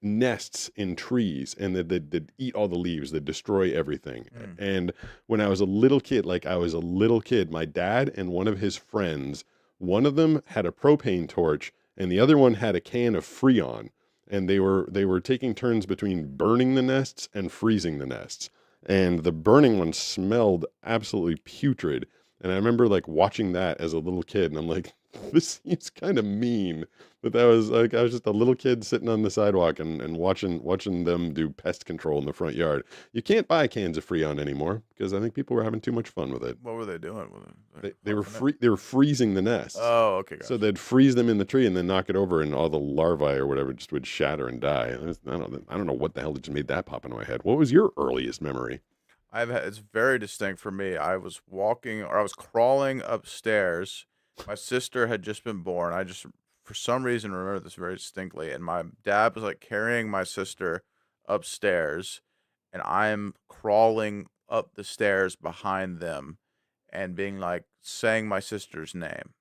nests in trees, and they'd eat all the leaves, they'd destroy everything. And when I was a little kid, my dad and one of his friends, one of them had a propane torch, and the other one had a can of Freon, and they were taking turns between burning the nests and freezing the nests. And the burning one smelled absolutely putrid. And I remember like watching that as a little kid, and I'm like, this seems kind of mean. But that was like I was just a little kid sitting on the sidewalk and watching them do pest control in the front yard. You can't buy cans of Freon anymore because I think people were having too much fun with it. What were they doing with it? They were freezing the nests. Oh, okay. Gotcha. So they'd freeze them in the tree and then knock it over, and all the larvae or whatever just would shatter and die. I don't know what the hell just made that pop into my head. What was your earliest memory? It's very distinct for me. I was crawling upstairs. My sister had just been born. I just, for some reason, remember this very distinctly. And my dad was like carrying my sister upstairs, and I'm crawling up the stairs behind them and being like saying my sister's name.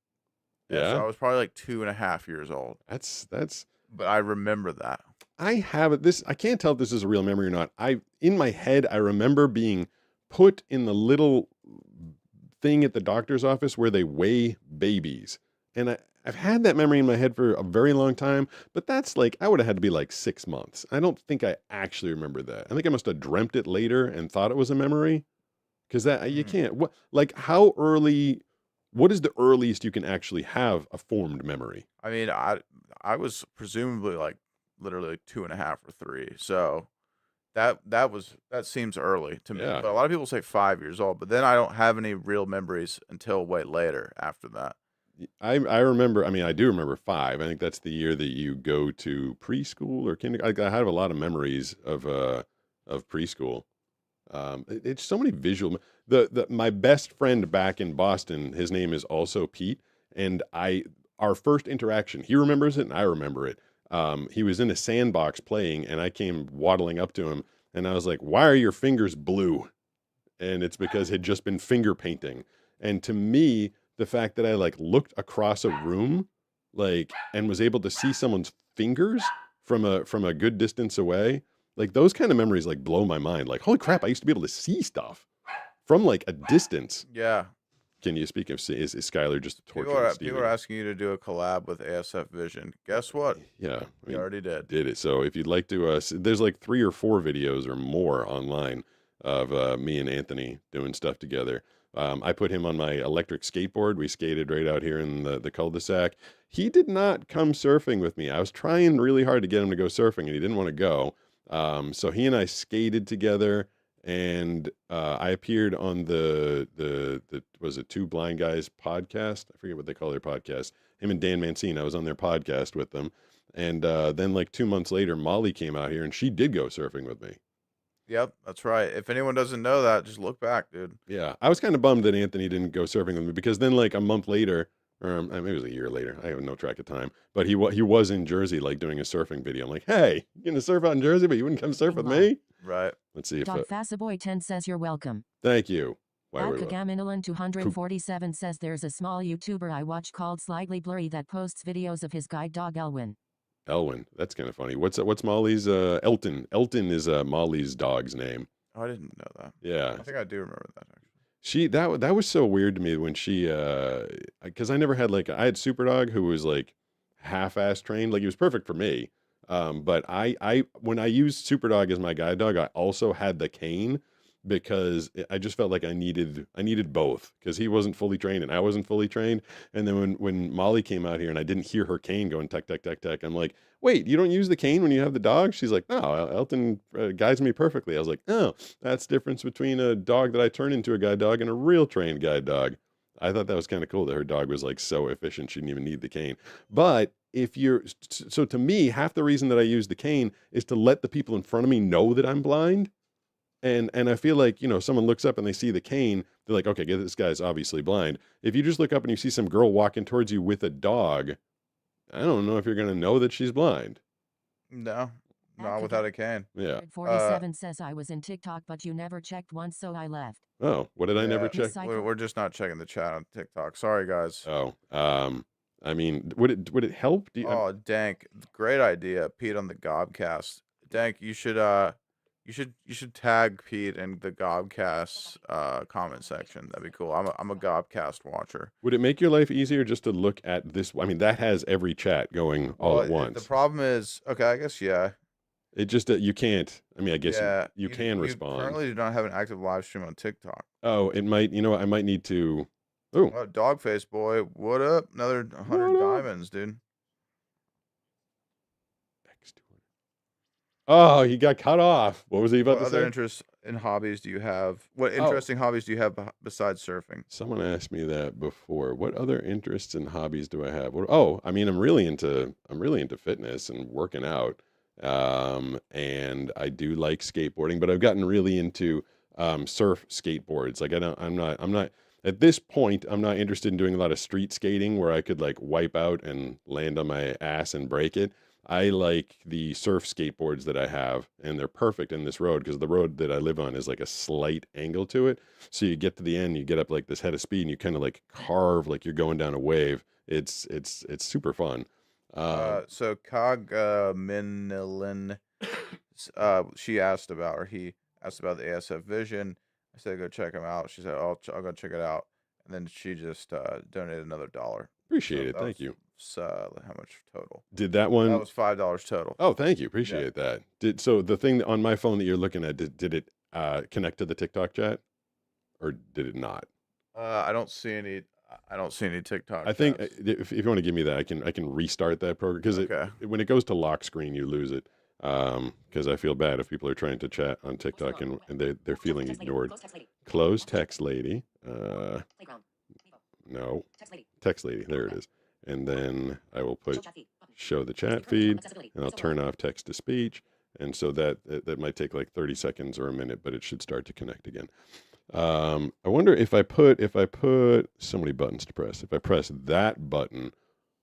Yeah. So I was probably like 2.5 years old. That's But I remember that. I have this. I can't tell if this is a real memory or not. In my head, I remember being put in the little thing at the doctor's office where they weigh babies. And I've had that memory in my head for a very long time, but that's like, I would have had to be like 6 months. I don't think I actually remember that. I think I must have dreamt it later and thought it was a memory because that you Mm. can't, what, like how early, what is the earliest you can actually have a formed memory? I mean, I was presumably like literally like 2.5 or 3. So that seems early to me. Yeah. But a lot of people say 5 years old. But then I don't have any real memories until way later after that. I remember, I mean, I do remember 5. I think that's the year that you go to preschool or kindergarten. I have a lot of memories of preschool. It's so many visual. My best friend back in Boston, his name is also Pete, and our first interaction, he remembers it and I remember it. He was in a sandbox playing, and I came waddling up to him, and I was like, "Why are your fingers blue?" And it's because he'd just been finger painting. And to me, the fact that I like looked across a room, like, and was able to see someone's fingers from a good distance away, like those kind of memories like blow my mind. Like, holy crap, I used to be able to see stuff from like a distance. Yeah. Can you speak of is Skylar just People torturing are Steven? asking you to do a collab with ASF Vision. Guess what? Yeah, I You mean, already did. did it. So if you'd like to, there's like 3 or 4 videos or more online of me and Anthony doing stuff together. I put him on my electric skateboard. We skated right out here in the cul-de-sac. He did not come surfing with me. I was trying really hard to get him to go surfing, and he didn't want to go. So he and I skated together, and I appeared on the was it Two Blind Guys podcast? I forget what they call their podcast. Him and Dan Mancine. I was on their podcast with them. And then like 2 months later, Molly came out here and she did go surfing with me. Yep, that's right. If anyone doesn't know that, just look back, dude. Yeah, I was kind of bummed that Anthony didn't go surfing with me because then like a month later, or maybe it was a year later, I have no track of time. But he was in Jersey like doing a surfing video. I'm like, hey, you gonna surf out in Jersey, but you wouldn't come surf with me? Right. Let's see if. Dog Fasaboy 10 says you're welcome. Thank you. Why At were we- Kagaminalan 247 says there's a small YouTuber I watch called Slightly Blurry that posts videos of his guide dog Elwin. Elwin? That's kind of funny. What's Molly's? Elton. Elton is Molly's dog's name. Oh, I didn't know that. Yeah. I think I do remember that actually. That was so weird to me when she because I never had like I had Superdog who was like half-ass trained, like he was perfect for me. But I when I used Superdog as my guide dog, I also had the cane because I just felt like I needed both because he wasn't fully trained and I wasn't fully trained. And then when Molly came out here and I didn't hear her cane going tuck tuck tuck tuck, I'm like, wait, you don't use the cane when you have the dog? She's like, no, Elton guides me perfectly. I was like, oh, that's the difference between a dog that I turn into a guide dog and a real trained guide dog. I thought that was kind of cool that her dog was like so efficient she didn't even need the cane. But if you're so to me, half the reason that I use the cane is to let the people in front of me know that I'm blind. And I feel like, someone looks up and they see the cane, they're like, okay, this guy's obviously blind. If you just look up and you see some girl walking towards you with a dog, I don't know if you're going to know that she's blind. No, not without a cane. Yeah. 47 says I was in TikTok but you never checked once so I left. Oh, what did I never Yeah, check? Cycle. We're just not checking the chat on TikTok. Sorry, guys. Oh, I mean, would it help? Oh, Dank, great idea, Pete on the Gobcast. Dank, you should tag Pete in the Gobcast comment section. That'd be cool. I'm a Gobcast watcher. Would it make your life easier just to look at this? I mean, that has every chat going all at once. The problem is, okay, I guess yeah. It just you can't. I mean, I guess Yeah, you can respond. Currently, do not have an active live stream on TikTok. Oh, it might. You know what? I might need to. Oh, Oh, Dogface boy, what up? Another 100 What up? diamonds, dude. oh, he got cut off. What was he about What to other say? interests and hobbies do you have? What Oh. interesting hobbies do you have besides surfing? Someone asked me that before. What other interests and hobbies do I have? Oh, I mean, I'm really into fitness and working out. And I do like skateboarding, but I've gotten really into surf skateboards. Like I'm not at this point, I'm not interested in doing a lot of street skating where I could like wipe out and land on my ass and break it. I like the surf skateboards that I have, and they're perfect in this road because the road that I live on is like a slight angle to it. So you get to the end, you get up like this head of speed, and you kind of like carve like you're going down a wave. It's super fun. So Cog Minilin, she asked about, or he asked about the ASF Vision. I said go check him out. She said, I'll go check it out, and then she just donated another $1. Appreciate So it. that Thank was, you. how much total? Did that That one? was $5 total. Oh, thank you. Appreciate that. So the thing on my phone that you're looking at, did it connect to the TikTok chat, or did it not? I don't see any. I don't see any TikTok. I think chats. if you want to give me that, I can restart that program because Okay. when it goes to lock screen, you lose it. Because I feel bad if people are trying to chat on TikTok and they're feeling ignored. Close text lady. No. Text lady. There it is. And then I will put show the chat feed, and I'll turn off text to speech. And so that might take like 30 seconds or a minute, but it should start to connect again. I wonder if I put so many buttons to press. If I press that button,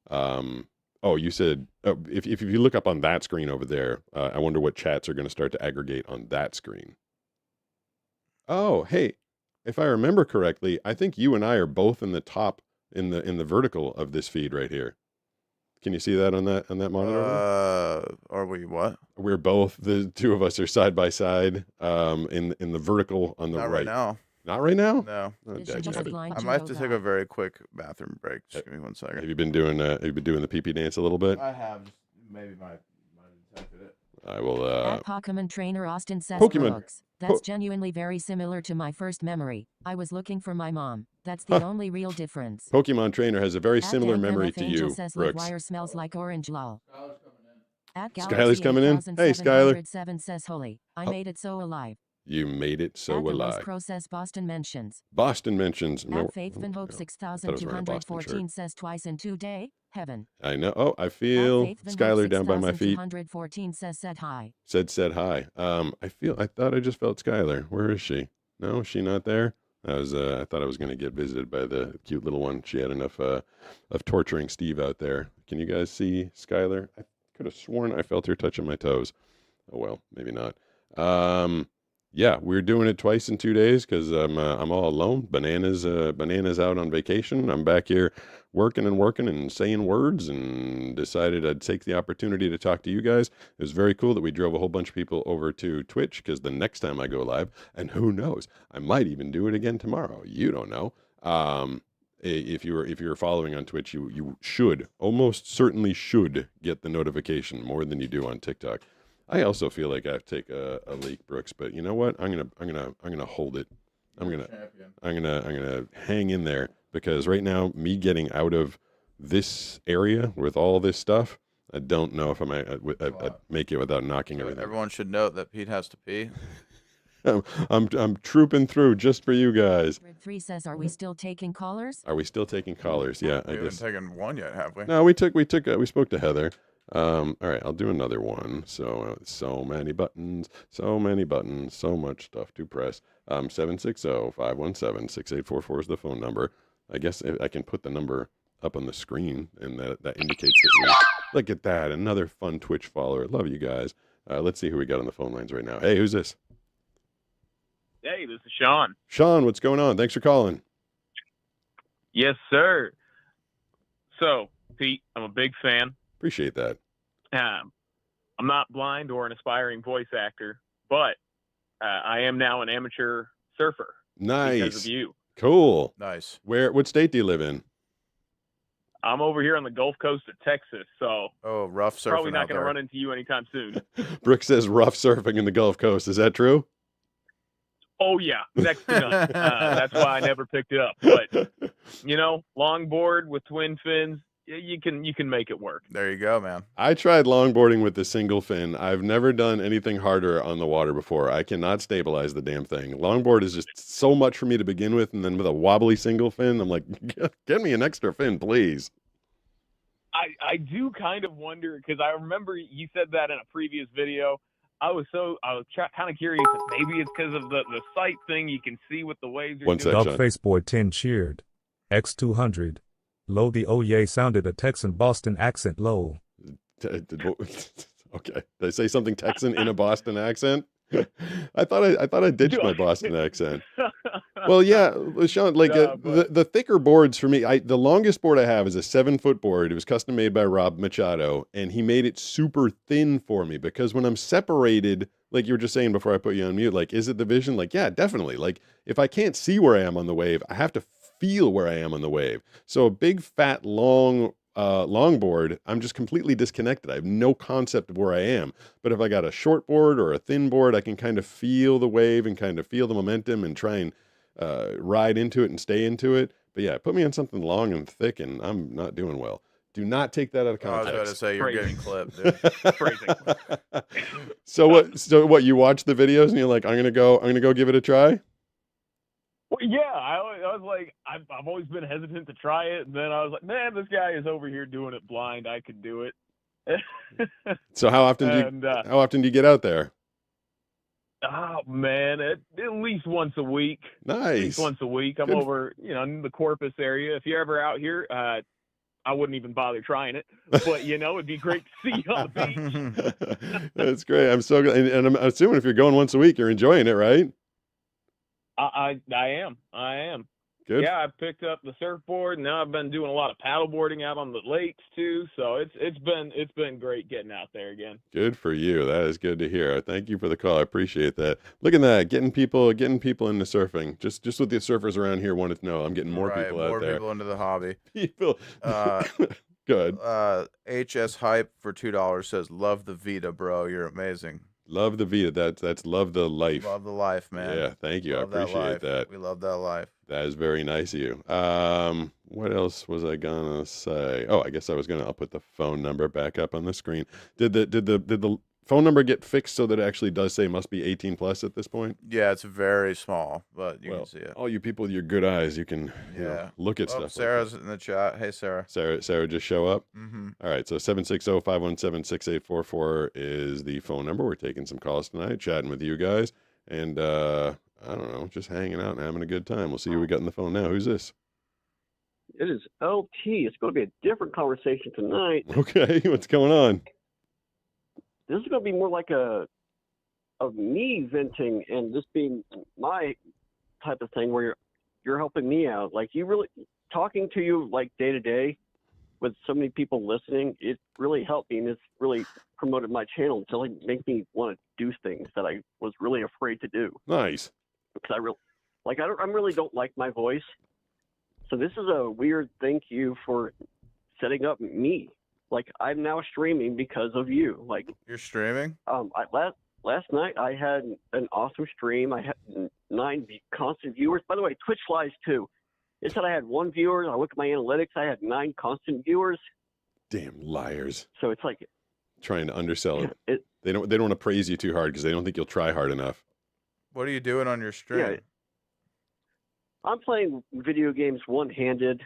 oh, you said if you look up on that screen over there, I wonder what chats are going to start to aggregate on that screen. Oh, hey, if I remember correctly, I think you and I are both in the top in the vertical of this feed right here. Can you see that on that monitor? Over there? Are we what? We're both, the two of us are side by side in the vertical on the Not right now. Not right now? No. Oh, Is she just dadgubbit. blind I to might have know to take that? a very quick bathroom break. Just give me 1 Have second. you been doing the pee-pee dance a little bit? I have. Just maybe my detected it. I will At Pokemon trainer Austin says Pokemon. Brooks. That's genuinely very similar to my first memory. I was looking for my mom. That's the only real difference. Pokemon trainer has a very At similar Dang memory MF to Angel you, says Brooks. Wire smells like orange lol. At Skyler's Galaxy coming in. Hey, Skyler. 8707 says holy. I made it so alive. You made it so At the Rose alive. Pro says Boston mentions. Boston mentions. At Faith Van Hope I thought I was wearing a Boston 6214 says twice in 2 day. Heaven. I know. Oh, I At feel Faith Van Hope Skylar down by my feet. 6214 says said hi. Said hi. I thought I just felt Skylar. Where is she? No, is she not there? I thought I was going to get visited by the cute little one. She had enough of torturing Steve out there. Can you guys see Skylar? I could have sworn I felt her touching my toes. Oh well, maybe not. Yeah, we're doing it twice in 2 days because I'm all alone. Bananas out on vacation. I'm back here working and saying words, and decided I'd take the opportunity to talk to you guys. It was very cool that we drove a whole bunch of people over to Twitch because the next time I go live, and who knows, I might even do it again tomorrow. You don't know. If you're following on Twitch, you should almost certainly should get the notification more than you do on TikTok. I also feel like I have to take a leak, Brooks, but you know what? I'm gonna hold it. I'm gonna hang in there because right now, me getting out of this area with all this stuff, I don't know if I'd make it without knocking everything. Everyone should note that Pete has to pee. I'm trooping through just for you guys. Grid 3 says, are we still taking callers? Are we still taking callers? Yeah, I We haven't guess. taken one yet, have we? No, we spoke to Heather. All right, I'll do another one. So many buttons, so much stuff to press. 760-517-6844 is the phone number. I guess I can put the number up on the screen, and that indicates that we look at that. Another fun Twitch follower. Love you guys. Let's see who we got on the phone lines right now. Hey, who's this? Hey, this is Sean. Sean, what's going on? Thanks for calling. Yes, sir. So, Pete, I'm a big fan. Appreciate that. I'm not blind or an aspiring voice actor, but I am now an amateur surfer Nice. because of you. Cool. Nice. What state do you live in? I'm over here on the Gulf Coast of Texas, so Oh, rough surfing probably not out going to there. run into you anytime soon. Brooke says rough surfing in the Gulf Coast. Is that true? Oh, yeah, next to none. That's why I never picked it up. But, longboard with twin fins, you can make it work. There you go, man. I tried longboarding with the single fin. I've never done anything harder on the water before. I cannot stabilize the damn thing. Longboard is just so much for me to begin with, and then with a wobbly single fin, I'm like, get me an extra fin, please. I do kind of wonder, because I remember you said that in a previous video. I was kind of curious if maybe it's because of the sight thing. You can see what the waves are One doing. sec. Dog Face Boy 10 cheered. X200. Low the oh yay sounded a Texan Boston accent low. Okay. Did I say something Texan in a Boston accent? I thought I ditched my Boston accent. Well, yeah, Sean, like But the thicker boards for me, the longest board I have is a 7-foot board. It was custom made by Rob Machado, and he made it super thin for me because when I'm separated, like you were just saying before I put you on mute, like, is it the vision? Like, yeah, definitely. Like, if I can't see where I am on the wave, I have to feel where I am on the wave. So a big, fat, long board, I'm just completely disconnected. I have no concept of where I am. But if I got a short board or a thin board, I can kind of feel the wave and kind of feel the momentum and try and ride into it and stay into it. But yeah, put me on something long and thick, and I'm not doing well. Do not take that out of I was about to context. say you're Crazy. getting clipped, dude. Crazy. So what? So what? You watch the videos and you're like, I'm gonna go give it a try. Well, yeah, I was like, I've always been hesitant to try it, and then I was like, man, this guy is over here doing it blind. I could do it. So how often do you get out there? Oh man, at least once a week. At least Nice. once a week. I'm Good. over, in the Corpus area. If you're ever out here, I wouldn't even bother trying it. But it'd be great to see you on the beach. That's great. I'm so glad. And I'm assuming if you're going once a week, you're enjoying it, right? I am. Good. Yeah, I picked up the surfboard, and now I've been doing a lot of paddleboarding out on the lakes too. So it's been great getting out there again. Good for you. That is good to hear. Thank you for the call. I appreciate that. Look at that, getting people into surfing. Just what the surfers around here wanted to know. I'm getting more Right, people out more there. people into the hobby. People. Good. HS Hype for $2 says, "Love the Vita, bro. You're amazing. Love the Vita. That's love the life. Love the life, man. Yeah, thank you. Love I appreciate life. that. We love that life." That is very nice of you. What else was I gonna say? Oh, I guess I'll put the phone number back up on the screen. Did the phone number get fixed so that it actually does say must be 18 plus at this point? Yeah, it's very small, but you can see it. All you people with your good eyes, you can look at stuff. Sarah's in the chat. Hey, Sarah. Sarah just show up. Mm-hmm. All right, so 760-517-6844 is the phone number. We're taking some calls tonight, chatting with you guys, and I don't know, just hanging out and having a good time. We'll see who we got on the phone now. Who's this? It is LT. It's going to be a different conversation tonight. Okay, what's going on? This is going to be more like a me venting and this being my type of thing where you're helping me out. Like you really talking to you like day to day with so many people listening. It really helped me and it's really promoted my channel until it made me want to do things that I was really afraid to do. Nice. Because I really don't like my voice. So this is a weird thank you for setting up me. Like I'm now streaming because of you. Like You're streaming? Last night I had an awesome stream. I had 9 constant viewers. By the way, Twitch lives too. It said I had 1 viewer. I looked at my analytics. I had 9 constant viewers. Damn liars. So it's like trying to undersell it. They don't want to praise you too hard because they don't think you'll try hard enough. What are you doing on your stream? Yeah, I'm playing video games one-handed.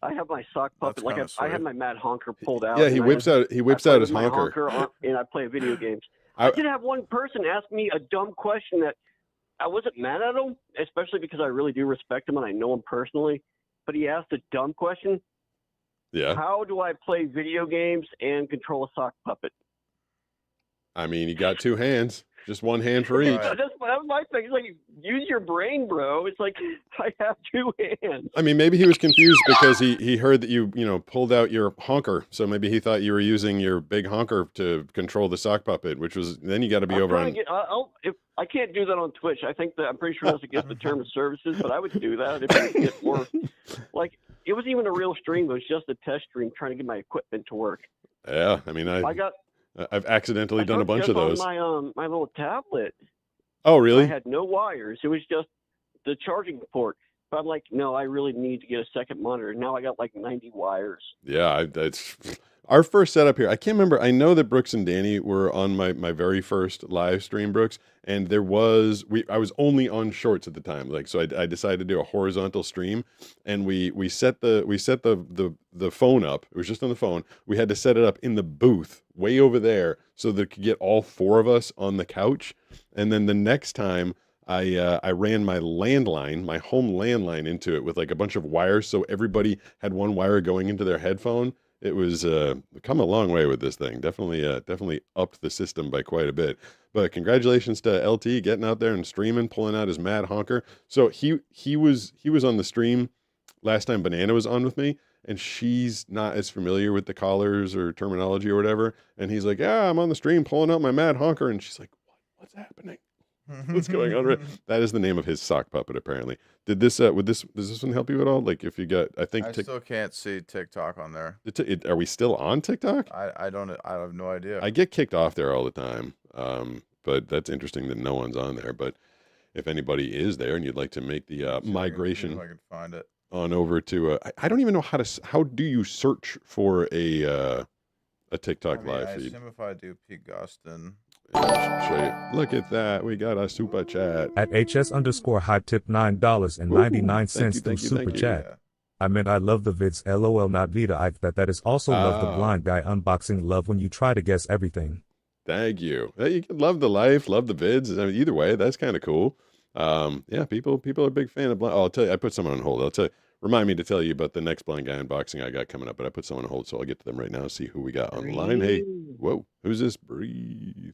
I have my sock puppet. Like I have my Mad Honker pulled out. Yeah, he whips out his honker. And I play video games. I did have one person ask me a dumb question that I wasn't mad at him, especially because I really do respect him and I know him personally. But he asked a dumb question. Yeah. How do I play video games and control a sock puppet? I mean, you got 2 hands, just 1 hand for each. That was my thing. It's like, use your brain, bro. It's like, I have 2 hands. I mean, maybe he was confused because he heard that you pulled out your honker. So maybe he thought you were using your big honker to control the sock puppet, which was, then you got to be over on. If I can't do that on Twitch. I think that I'm pretty sure that's against the term of services, but I would do that if I could get more. Like, it was even a real stream. It was just a test stream trying to get my equipment to work. Yeah, I mean, I've accidentally done a bunch of those. On my little tablet. Oh, really? I had no wires. It was just the charging port. But I'm like, no, I really need to get a second monitor. Now I got like 90 wires. Yeah, that's our first setup here. I can't remember. I know that Brooks and Danny were on my very first live stream, Brooks, and I was only on shorts at the time. Like, so I decided to do a horizontal stream, and we set the phone up. It was just on the phone. We had to set it up in the booth way over there so that it could get all 4 of us on the couch. And then the next time I ran my landline, my home landline into it with like a bunch of wires. So everybody had 1 wire going into their headphone. it was come a long way with this thing. Definitely upped the system by quite a bit. But congratulations to LT getting out there and streaming, pulling out his mad honker. So he was on the stream last time Banana was on with me, and she's not as familiar with the collars or terminology or whatever. And he's like, "Yeah, I'm on the stream pulling out my mad honker," and she's like, "What's happening? What's going on?" That is the name of his sock puppet, apparently. Did this does this one help you at all? Like, if you got, I think I still can't see TikTok on there. are we still on TikTok? I have no idea. I get kicked off there all the time. But that's interesting that no one's on there. But if anybody is there and you'd like to make the migration, if I can find it on over to, I don't even know how do you search for a TikTok live I feed? assume if I do Pete Gustin. Show you. Look at that. We got a super chat. At HS_hype tip $9.99 through thank you, super thank you. chat. Yeah. I meant I love the vids, LOL, not Vita. I that is also love the Ah. blind guy unboxing. Love when you try to guess everything. Thank you. You can love the life, love the vids. I mean, either way, that's kind of cool. Yeah, people are a big fan of blind. Oh, I'll tell you, I put someone on hold. I'll tell you, remind me to tell you about the next blind guy unboxing I got coming up, but I put someone on hold, so I'll get to them right now. See who we got on the line. Hey, whoa, who's this? Breathe.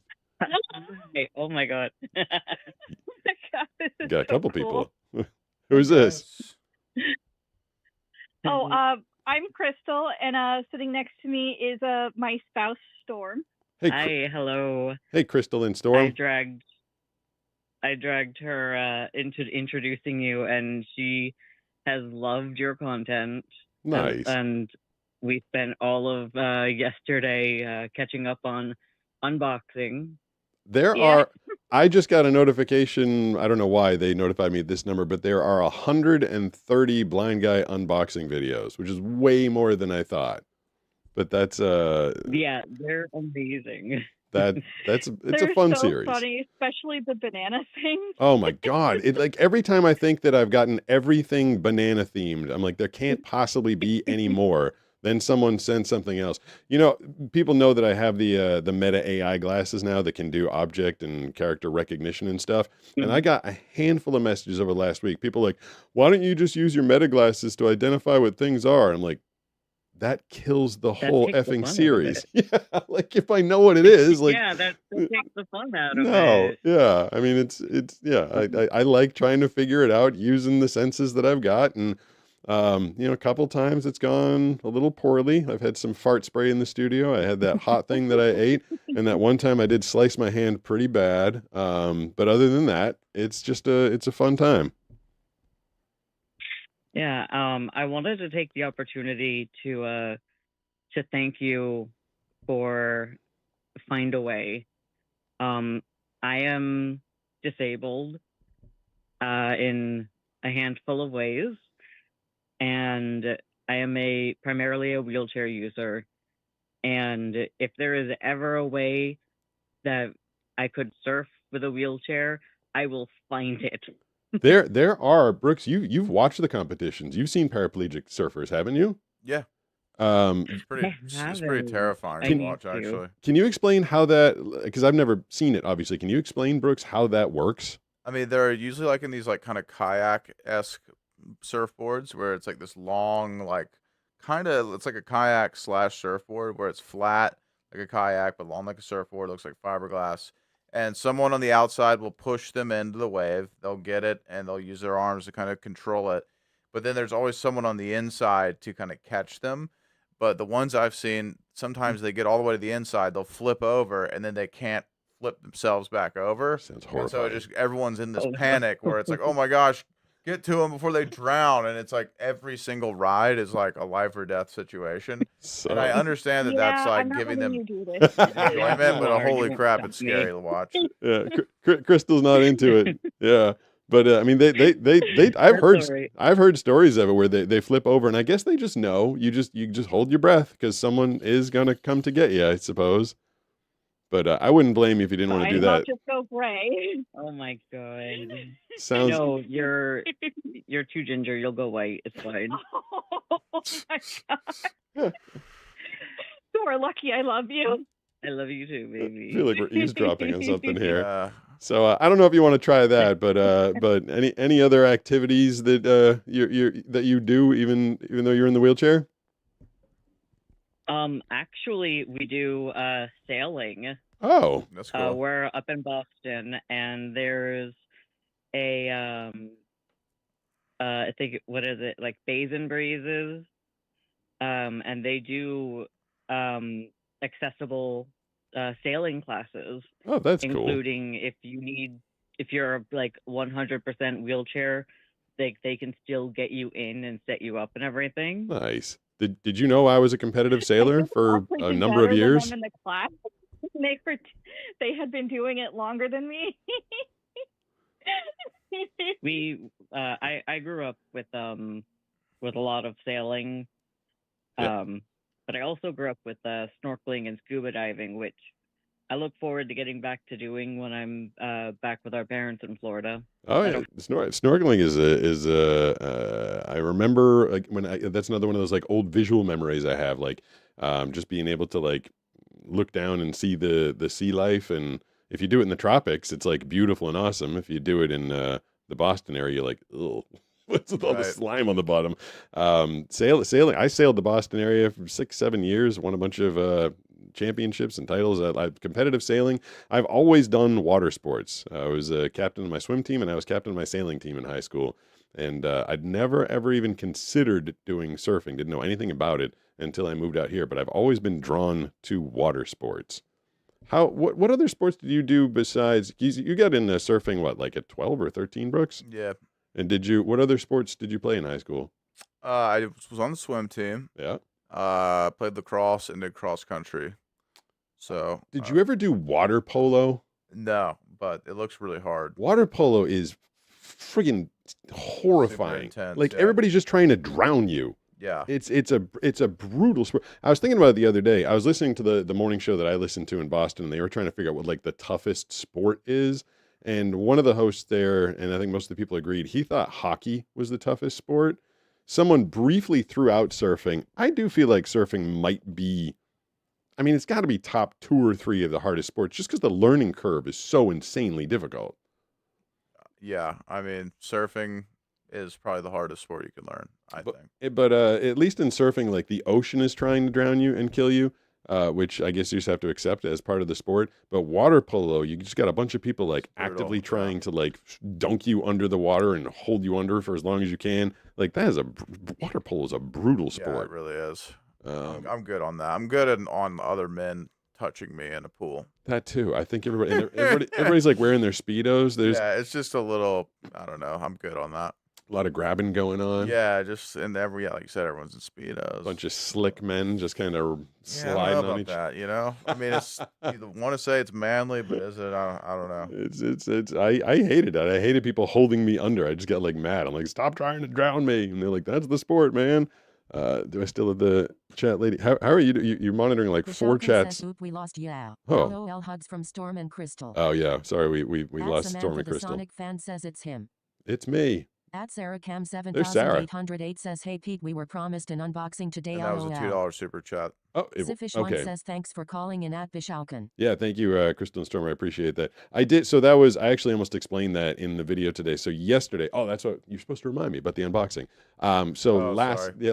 Hey, oh my god. Oh my god, this is Got a so couple cool. people. Who's this? Oh, I'm Crystal, and sitting next to me is my spouse, Storm. Hey, Hi, hello. Hey, Crystal and Storm. I dragged her into introducing you, and she has loved your content. Nice. And we spent all of yesterday catching up on unboxing. I just got a notification. I don't know why they notified me this number, but there are 130 blind guy unboxing videos, which is way more than I thought. But that's Yeah, they're amazing. it's They're a fun so series. funny, especially the banana thing. Oh my God. It like every time I think that I've gotten everything banana themed, I'm like, there can't possibly be any more. Then someone sends something else. You know, people know that I have the Meta AI glasses now that can do object and character recognition and stuff. And I got a handful of messages over the last week. People like, why don't you just use your Meta glasses to identify what things are? I'm like, that kills the whole takes the effing fun out of series. it. Yeah, like if I know what it is, like yeah, that takes the fun out of no, it. yeah. I mean, it's yeah. I like trying to figure it out using the senses that I've got, and you know, a couple times it's gone a little poorly. I've had some fart spray in the studio. I had that hot thing that I ate, and that one time I did slice my hand pretty bad. But other than that, it's just it's a fun time. Yeah, I wanted to take the opportunity to thank you for Find a Way. I am disabled in a handful of ways, and I am primarily a wheelchair user. And if there is ever a way that I could surf with a wheelchair, I will find it. There are Brooks. You've watched the competitions. You've seen paraplegic surfers, haven't you? Yeah. It's It's pretty terrifying to watch, actually. Can you explain how that? Because I've never seen it. Obviously, can you explain, Brooks, how that works? I mean, they're usually like in these like kind of kayak-esque surfboards where it's like this long, like it's like a kayak slash surfboard where it's flat like a kayak but long like a surfboard. It looks like fiberglass. And someone on the outside will push them into the wave. They'll get it and they'll use their arms to kind of control it. But then there's always someone on the inside to kind of catch them. But the ones I've seen, sometimes they get all the way to the inside, they'll flip over, and then they can't flip themselves back over. Sounds And horrifying. so just everyone's in this panic where it's like, oh my gosh, get to them before they drown. And it's like every single ride is like a life or death situation. And I understand that that's like giving them enjoyment, but holy crap, it's scary to watch. Yeah, Crystal's not into it. Yeah, but I mean, I've heard stories of it where they flip over, and I guess they just know you just hold your breath because someone is gonna come to get you, I suppose. But I wouldn't blame you if you didn't want to do that. Just go gray. Oh my god. Sounds. No, you're too ginger. You'll go white. It's fine. Oh my god. You're lucky. I love you. I love you too, baby. I feel like we're eavesdropping on something here. So I don't know if you want to try that, but any other activities that you do even though you're in the wheelchair? Actually, we do sailing. Oh, That's cool. We're up in Boston, and there's a I think what is it, like Bays and Breezes, and they do accessible sailing classes, oh, that's cool. including if you're like 100% wheelchair, they can still get you in and set you up and everything. Nice. Did you know I was a competitive sailor for Actually a did number of better than them years? in the class. They had been doing it longer than me. I grew up with a lot of sailing, Yeah. but I also grew up with snorkeling and scuba diving, which I look forward to getting back to doing when I'm back with our parents in Florida. Oh I yeah, don't. snorkeling I remember like that's another one of those like old visual memories I have, like just being able to like look down and see the sea life. And if you do it in the tropics, it's like beautiful and awesome. If you do it in the Boston area, you're like, ugh, what's with all the Right. slime on the bottom? Sailing. I sailed the Boston area for 6, 7 years. Won a bunch of championships and titles. Competitive sailing. I've always done water sports. I was a captain of my swim team, and I was captain of my sailing team in high school. And I'd never ever even considered doing surfing. Didn't know anything about it until I moved out here. But I've always been drawn to water sports. What other sports did you do besides you got into surfing like at 12 or 13, Brooks? Yeah. And what other sports did you play in high school? I was on the swim team. Yeah. Played lacrosse and did cross country. So Did you ever do water polo? no, but it looks really hard. Water polo is friggin' Super horrifying. intense. Like Yeah. everybody's just trying to drown you. Yeah. It's a brutal sport. I was thinking about it the other day. I was listening to the morning show that I listened to in Boston, and they were trying to figure out what like the toughest sport is. And one of the hosts there, and I think most of the people agreed, he thought hockey was the toughest sport. Someone briefly threw out surfing. I do feel like surfing might be, I mean, it's got to be top 2 or 3 of the hardest sports just because the learning curve is so insanely difficult. Yeah. I mean, surfing is probably the hardest sport you can learn, I think. But at least in surfing, like the ocean is trying to drown you and kill you, which I guess you just have to accept as part of the sport. But water polo, you just got a bunch of people like actively trying to like dunk you under the water and hold you under for as long as you can. Like that is water polo is a brutal Yeah, sport. it really is. I'm good on that. I'm good on other men touching me in a pool. That too. I think everybody's like wearing their Speedos. There's Yeah, it's just a little, I don't know. I'm good on that. a lot of grabbing going on. Yeah, just in like you said, everyone's in Speedos. Bunch of slick men just kind of Yeah, I don't sliding know on about each. that, you know? I mean, it's you want to say it's manly, but is it? I don't know. I hated it. I hated people holding me under. I just got like mad. I'm like, stop trying to drown me. And they're like, that's the sport, man. Do I still have the chat lady? How are you? You're monitoring like 4 chats. Says, Oop, we lost yeah. Oh. LOL hugs from Storm and Crystal. Oh yeah. Sorry, we At lost Samantha, Storm and the Crystal. Sonic fan says it's him. It's me. At Sarah Cam There's Sarah. 7808 says, hey Pete, we were promised an unboxing today. And that was a LOL. $2 super chat. Oh, Zifish1 okay. says thanks for calling in at Bishauken. Yeah, thank you, Crystal and Storm. I appreciate that. I did. So that was, I actually almost explained that in the video today. So yesterday, that's what you're supposed to remind me about the unboxing.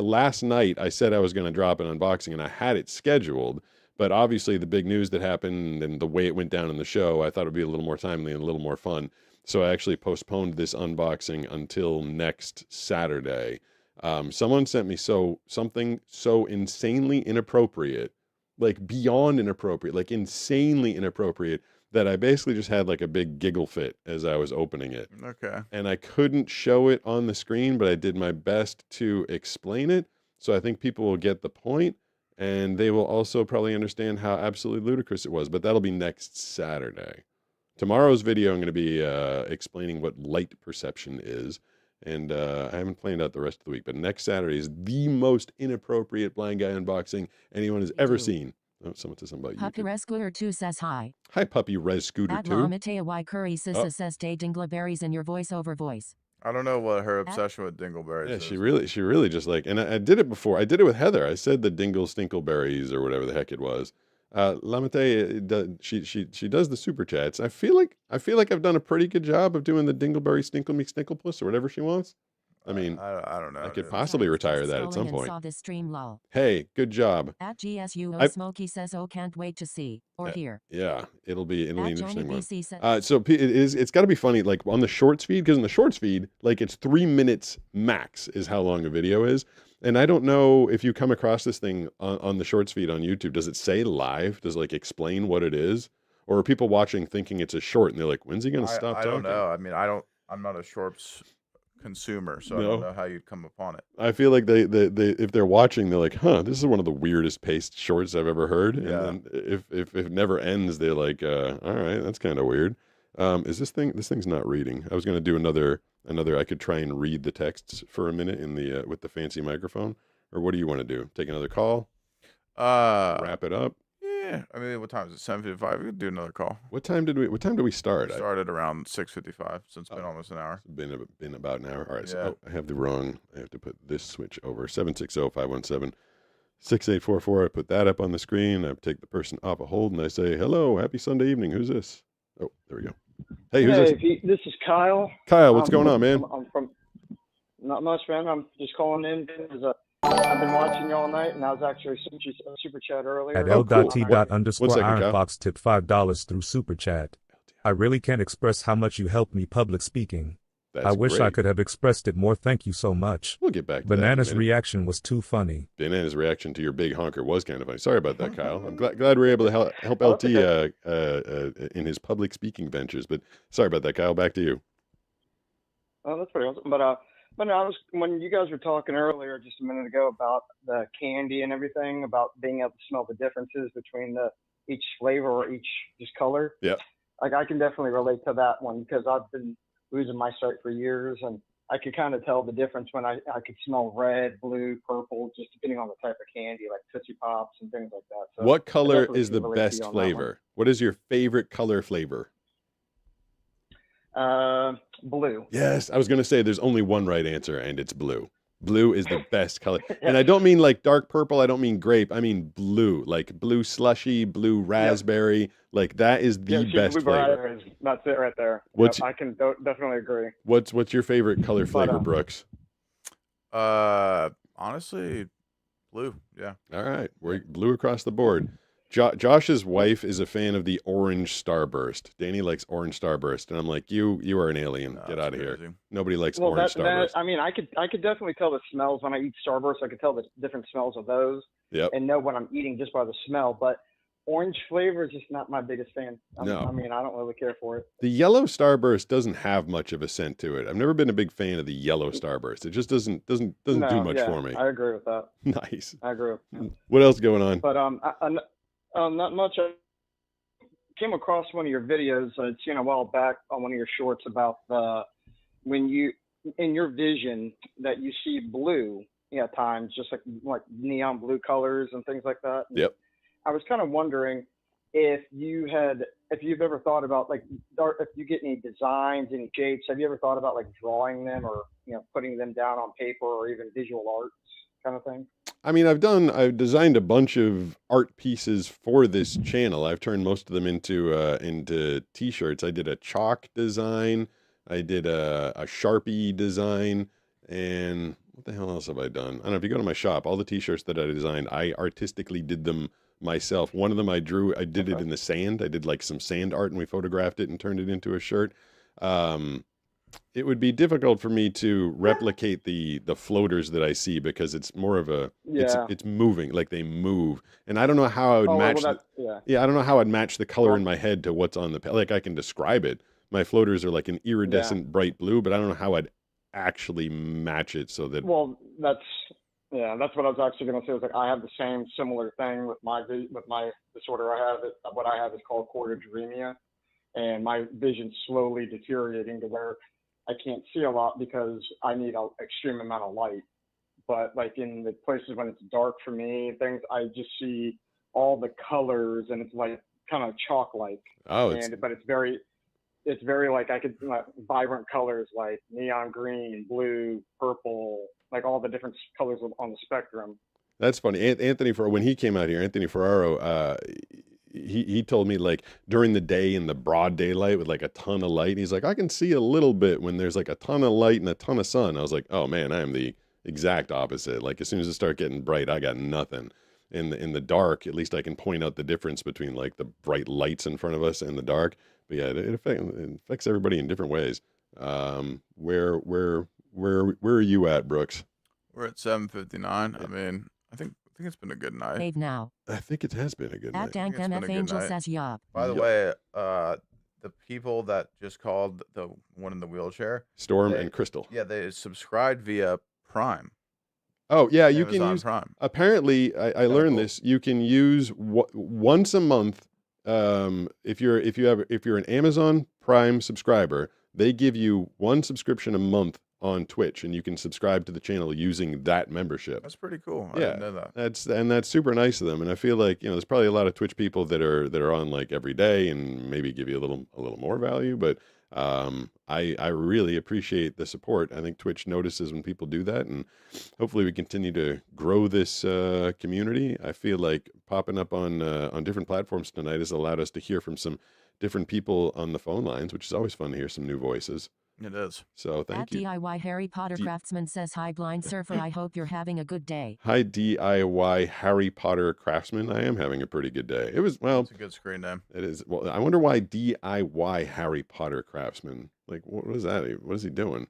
Last night I said I was going to drop an unboxing and I had it scheduled, but obviously the big news that happened and the way it went down in the show, I thought it'd be a little more timely and a little more fun. So I actually postponed this unboxing until next Saturday. Someone sent me something so insanely inappropriate, like beyond inappropriate, like insanely inappropriate, that I basically just had like a big giggle fit as I was opening it. Okay. And I couldn't show it on the screen, but I did my best to explain it. So I think people will get the point, and they will also probably understand how absolutely ludicrous it was. But that'll be next Saturday. Tomorrow's video, I'm going to be explaining what light perception is. And I haven't planned out the rest of the week, but next Saturday is the most inappropriate blind guy unboxing anyone has ever seen. Oh, someone says something about Puppy YouTube. Res Scooter 2 says hi. Hi, Puppy Res Scooter At 2. La Matea Y Curry Sissa Oh. says day dingleberries in your voiceover voice. I don't know what her obsession with dingleberries Yeah, is. she really just like, and I did it before. I did it with Heather. I said the dingle stinkleberries or whatever the heck it was. Lamate, she does the super chats. I feel like I've done a pretty good job of doing the dingleberry stinkle me stinklepuss or whatever she wants. I mean, I don't know. I could dude. possibly retire that at Scrolling some and point. saw this stream lol. Hey, good job. At GSUO I- Smokey says, "Oh, can't wait to see or hear." Yeah, it'll be an At interesting Joni one. BC said, So it's got to be funny, like on the shorts feed, because in the shorts feed, like it's 3 minutes max is how long a video is. And I don't know if you come across this thing on the shorts feed on YouTube. Does it say live? Does it like explain what it is? Or are people watching thinking it's a short and they're like, when's he going to stop I talking? don't know. I mean, I'm not a shorts consumer, so I No. don't know how you'd come upon it. I feel like they if they're watching, they're like, huh, this is one of the weirdest paced shorts I've ever heard. And Yeah. then if it never ends, they're like, all right, that's kind of weird. Is this thing's not reading. I was gonna do another I could try and read the texts for a minute in the with the fancy microphone. Or what do you want to do? Take another call? Wrap it up? Yeah. I mean, what time is it? 7:55. We could do another call. What time did we start? We started around 6:55, so it's been almost an hour. It's been about an hour. All right, Yeah. so I have to put this switch over. 760-517-6844. I put that up on the screen. I take the person off a hold and I say, hello, happy Sunday evening. Who's this? Oh, there we go. Hey, who's this? This is Kyle. Kyle, what's going on, man? I'm from, not much, man. I'm just calling in because I've been watching you all night, and I was actually super chat earlier. At Oh, cool. L.T._Iron Fox tipped $5 through Super Chat. I really can't express how much you helped me public speaking. That's I wish I great. could have expressed it more. Thank you so much. We'll get back to that in a Banana's minute. reaction was too funny. Banana's reaction to your big honker was kind of funny. Sorry about that, Kyle. I'm glad we were able to help LT in his public speaking ventures. But sorry about that, Kyle. Back to you. Oh, that's pretty awesome. But no, I was when you guys were talking earlier, just a minute ago, about the candy and everything, about being able to smell the differences between each flavor or each just color. Yeah. Like I can definitely relate to that one because I've been losing my sight for years, and I could kind of tell the difference when I could smell red, blue, purple, just depending on the type of candy, like Tootsie Pops and things like that. So What I color definitely is can the relate to you best on that one. flavor? What is your favorite color flavor? Blue. Yes, I was going to say there's only one right answer, and it's blue. Blue is the best color. And I don't mean like dark purple. I don't mean grape. I mean blue, like blue slushy, blue raspberry. Like that is the best blue flavor. raspberries, that's it right there. What's- Yep, I can definitely agree. What's your favorite color flavor, Brooks? Honestly, blue. Yeah. All right, we're blue across the board. Josh's wife is a fan of the orange starburst. Danny likes orange starburst, and I'm like, you are an alien. Get out of here. Nobody likes Well, orange starburst. I mean, I could definitely tell the smells when I eat Starburst. I could tell the different smells of those, Yep. and know what I'm eating just by the smell. But orange flavor is just not my biggest fan. No. I mean, I don't really care for it. The yellow starburst doesn't have much of a scent to it. I've never been a big fan of the yellow starburst. It just doesn't do No, much yeah, for me. I agree with that. Nice. I agree. With What else going on? But not much. I came across one of your videos. I'd seen a while back on one of your shorts about when you in your vision that you see blue at times, just like neon blue colors and things like that. Yep. I was kind of wondering if you've ever thought about if you get any designs, any shapes. Have you ever thought about like drawing them or putting them down on paper or even visual arts kind of thing? I mean, I've designed a bunch of art pieces for this channel. I've turned most of them into t-shirts. I did a chalk design. I did a Sharpie design. And what the hell else have I done? I don't know. If you go to my shop, all the t-shirts that I designed, I artistically did them myself. One of them I did it in the sand. I did like some sand art and we photographed it and turned it into a shirt. It would be difficult for me to replicate the floaters that I see because it's more of a it's moving, like they move, and I don't know how I would match. I don't know how I'd match the color in my head to what's on the like. I can describe it. My floaters are like an iridescent bright blue, but I don't know how I'd actually match it so that. Well, that's what I was actually going to say. Was like I have the same similar thing with my disorder. What I have is called choroideremia, and my vision's slowly deteriorating to where I can't see a lot because I need an extreme amount of light. But like in the places when it's dark for me, things I just see all the colors and it's like kind of chalk-like. Oh, but it's very like I could vibrant colors like neon green, blue, purple, like all the different colors on the spectrum. That's funny. Anthony, when he came out here, Anthony Ferraro, he told me like during the day in the broad daylight with like a ton of light, he's like, I can see a little bit when there's like a ton of light and a ton of sun. I was like, oh man, I am the exact opposite. Like as soon as it start getting bright, I got nothing. In the dark, at least I can point out the difference between like the bright lights in front of us and the dark. But yeah, it affects everybody in different ways. Where are you at, Brooks? We're at 7:59. I mean, I think it's been a good night. Save now. I think it has been a good night. Dank It's been a MF good Angel night. says yup. By the Yup. way, the people that just called, the one in the wheelchair, Storm they- and Crystal. yeah, they subscribed via Prime. Oh yeah, you can Amazon use. Prime. Apparently, I learned cool. this. You can use once a month. If you're an Amazon Prime subscriber, they give you one subscription a month on Twitch, and you can subscribe to the channel using that membership. That's pretty cool. I Yeah, didn't know that. that's super nice of them, and I feel like there's probably a lot of Twitch people that are on like every day and maybe give you a little more value, but I really appreciate the support. I think Twitch notices when people do that, and hopefully we continue to grow this community. I feel like popping up on different platforms tonight has allowed us to hear from some different people on the phone lines, which is always fun to hear some new voices. It is. So thank you. DIY Harry Potter Craftsman says, hi, blind surfer. I hope you're having a good day. Hi, DIY Harry Potter Craftsman. I am having a pretty good day. It was, well, It's a good screen name. it is. Well, I wonder why DIY Harry Potter Craftsman. Like, what is that? What is he doing?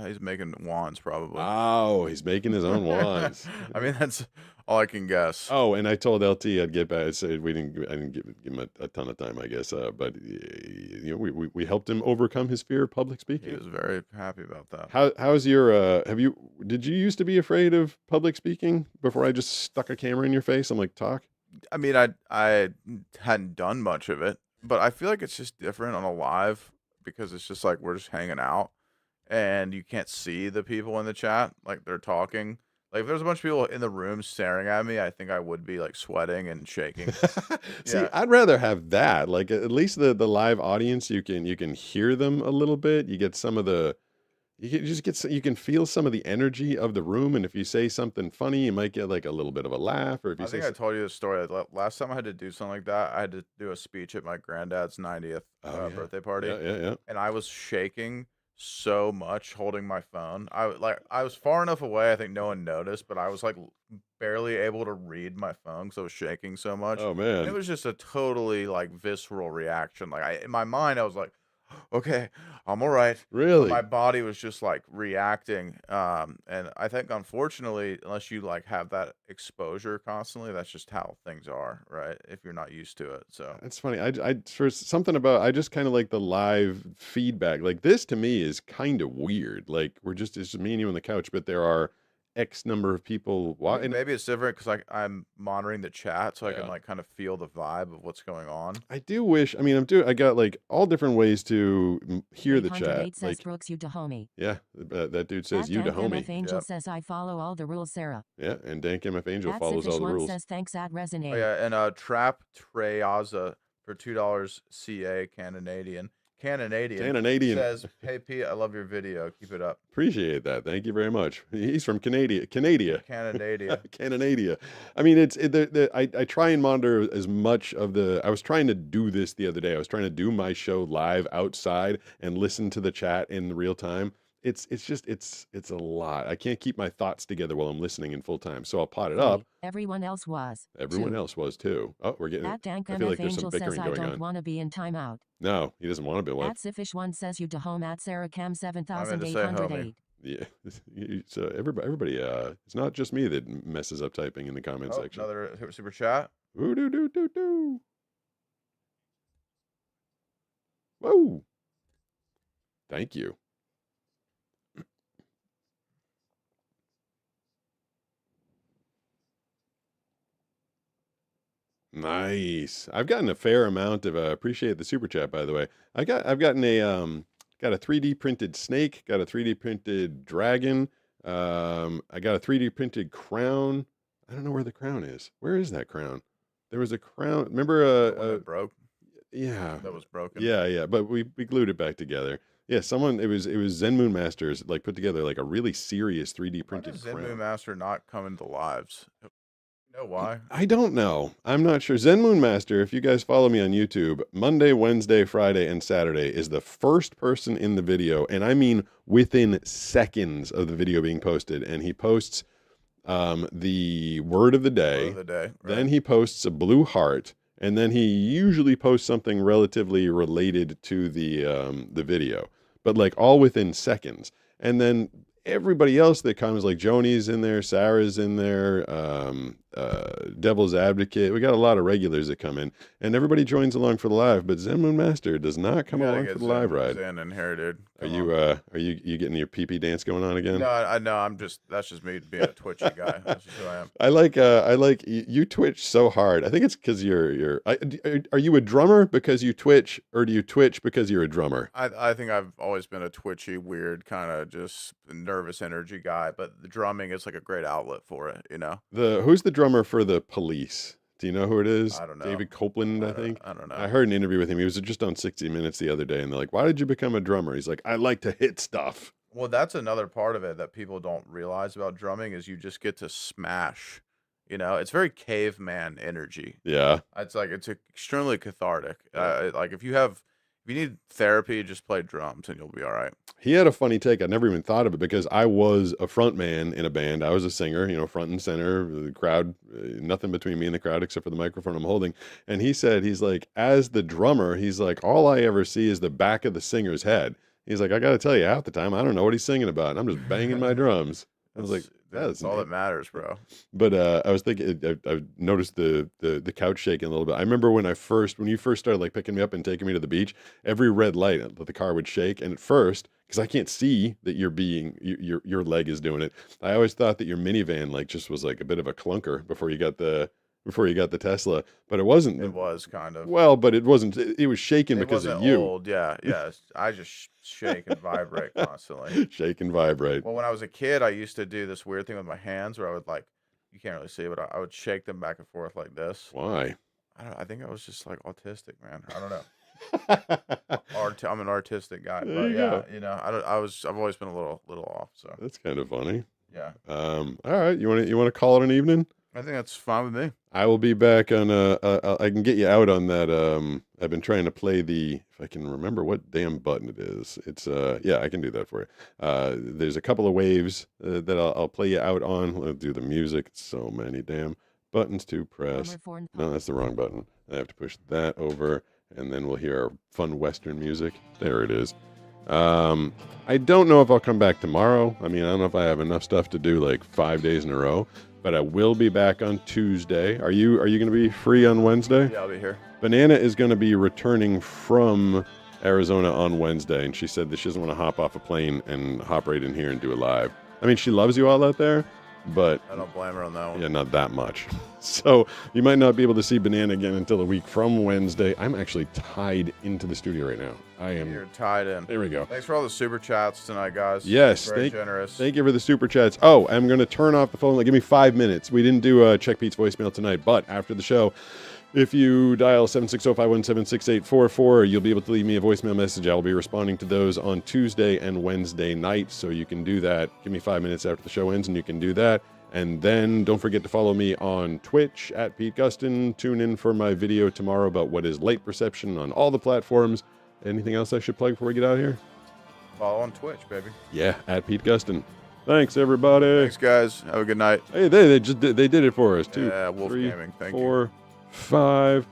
He's making wands, probably. Oh, he's making his own wands. I mean, that's all I can guess. Oh, and I told LT I'd get back. I said I didn't give him a ton of time, I guess. But we helped him overcome his fear of public He speaking. was very happy about that. How's your did you used to be afraid of public speaking before I just stuck a camera in your face? I'm like, talk. I mean, I hadn't done much of it, but I feel like it's just different on a live because it's just like we're just hanging out and you can't see the people in the chat like they're talking. Like if there's a bunch of people in the room staring at me, I think I would be like sweating and shaking. See, Yeah. I'd rather have that. Like at least the live audience, you can hear them a little bit. You get some of the you can feel some of the energy of the room, and if you say something funny, you might get like a little bit of a laugh. Or if you I say think I told you the story. Last time I had to do something like that, I had to do a speech at my granddad's 90th yeah. birthday party. Yeah. And I was shaking so much holding my phone. I was far enough away, I think no one noticed, but I was like barely able to read my phone because I was shaking so much. Oh And man. it was just a totally like visceral reaction. Like in my mind, I was like, okay, I'm all right. But Really? my body was just like reacting. And I think unfortunately, unless you like have that exposure constantly, that's just how things are, right? If you're not used to it. So That's funny. I for something about I just kind of like the live feedback. Like this to me is kind of weird. Like it's just me and you on the couch, but there are X number of people I watching. mean, maybe it's different because I'm monitoring the chat, so I Yeah. can like kind of feel the vibe of what's going on. I do wish. I mean, I got like all different ways to hear the chat. 808 says Like, Brooks, you to homie. yeah, that dude says you to Dank homie. MF Angel Yep. says, I follow all the rules, Sarah. Yeah, and Dank MF Angel follows all the One rules. says, thanks, at Resonate. Oh yeah, and Trap Treyaza for $2 CA Canadian Canadian. says, "Hey Pete, I love your video. Keep it up." Appreciate that. Thank you very much. He's from Canada. Canada. Canada. I mean, I try and monitor as much of the. I was trying to do this the other day. I was trying to do my show live outside and listen to the chat in real time. It's a lot. I can't keep my thoughts together while I'm listening in full time. So I'll pot it up. Everyone else was. Everyone else was too. Oh, we're getting. At Dank I feel like MF there's some Angel says, bickering I going don't on. want to be in timeout. No, he doesn't want to be. What? At Sifish1 says, you to home at Sarah Cam I meant to say homie. 7808. Yeah. So everybody. It's not just me that messes up typing in the comment Oh, section. another super chat. Ooh, do. Whoa. Thank you. Nice. I've gotten a fair amount of appreciate the super chat, by the way. I've gotten got a 3D printed snake, got a 3D printed dragon, I got a 3D printed crown. I don't know where the crown is. Where is that crown? There was a crown. Remember The one that broke. yeah. That was broken. Yeah, but we glued it back together. Yeah, someone it was Zen Moon Masters like put together like a really serious 3D Why printed does Zen crown. Moon Master not come into lives? know why? I don't know. I'm not sure. Zen Moon Master, if you guys follow me on YouTube, Monday, Wednesday, Friday, and Saturday is the first person in the video, and I mean within seconds of the video being posted. And he posts the word of the day. Then he posts a blue heart, and then he usually posts something relatively related to the video, but like all within seconds. And then everybody else that comes, like Joni's in there, Sarah's in there, Devil's Advocate. We got a lot of regulars that come in, and everybody joins along for the live. But Zen Moon Master does not come along for the live ride. Zen in here, dude. Are you getting your pee dance going on again? No, I know. That's just me being a twitchy guy. That's just who I am. I like you twitch so hard. I think it's because are you a drummer because you twitch, or do you twitch because you're a drummer? I think I've always been a twitchy, weird, kind of just nervous energy guy, but the drumming is like a great outlet for it, you know? Who's the drummer for the Police? Do you know who it is? I don't know. David Copeland, I think. I don't know. I heard an interview with him. He was just on 60 Minutes the other day, and they're like, "Why did you become a drummer?" He's like, "I like to hit stuff." Well, that's another part of it that people don't realize about drumming is you just get to smash. You know, it's very caveman energy. Yeah. It's extremely cathartic. Like if you need therapy, just play drums and you'll be all right. He had a funny take. I never even thought of it because I was a front man in a band. I was a singer, front and center, the crowd, nothing between me and the crowd except for the microphone I'm holding. And he said, he's like, as the drummer, he's like, all I ever see is the back of the singer's head. He's like, I got to tell you, half the time, I don't know what he's singing about. And I'm just banging my drums. I was like, that's all that matters, bro. But I was thinking, I noticed the couch shaking a little bit. I remember when you first started like picking me up and taking me to the beach, every red light the car would shake. And at first, because I can't see that your leg is doing it, I always thought that your minivan like just was like a bit of a clunker before you got the Tesla, but it wasn't. It was kind of. Well, but it wasn't. It was shaking because wasn't of you. Old. Yeah. I just shake and vibrate constantly. Shake and vibrate. Well, when I was a kid, I used to do this weird thing with my hands where I would you can't really see, but I would shake them back and forth like this. Why? I think I was just like autistic, man. I don't know. I'm an artistic guy, but yeah, I've always been a little off. So that's kind of funny. Yeah. All right. You want to call it an evening? I think that's fine with me. I will be back on. I can get you out on that. I've been trying to play if I can remember what damn button it is. It's I can do that for you. There's a couple of waves that I'll play you out on. I'll do the music. It's so many damn buttons to press. No, that's the wrong button. I have to push that over, and then we'll hear our fun Western music. There it is. I don't know if I'll come back tomorrow. I mean, I don't know if I have enough stuff to do like 5 days in a row. But I will be back on Tuesday. Are you going to be free on Wednesday? Yeah, I'll be here. Banana is going to be returning from Arizona on Wednesday, and she said that she doesn't want to hop off a plane and hop right in here and do it live. I mean, she loves you all out there, but I don't blame her on that one. Yeah, not that much. So you might not be able to see Banana again until a week from Wednesday. I'm actually tied into the studio right now. You're tied in. There we go. Thanks for all the super chats tonight, guys. Yes, very generous. Thank you for the super chats. Oh, I'm going to turn off the phone. Give me 5 minutes. We didn't do Check Pete's voicemail tonight, but after the show, if you dial 760-517-6844, you'll be able to leave me a voicemail message. I'll be responding to those on Tuesday and Wednesday night, so you can do that. Give me 5 minutes after the show ends, and you can do that. And then don't forget to follow me on Twitch at Pete Gustin. Tune in for my video tomorrow about what is light perception on all the platforms. Anything else I should plug before we get out of here? Follow on Twitch, baby. Yeah, at Pete Gustin. Thanks, everybody. Thanks, guys. Have a good night. Hey, they did it for us, too. Yeah, Wolf 3, Gaming. Thank you. 4, 5.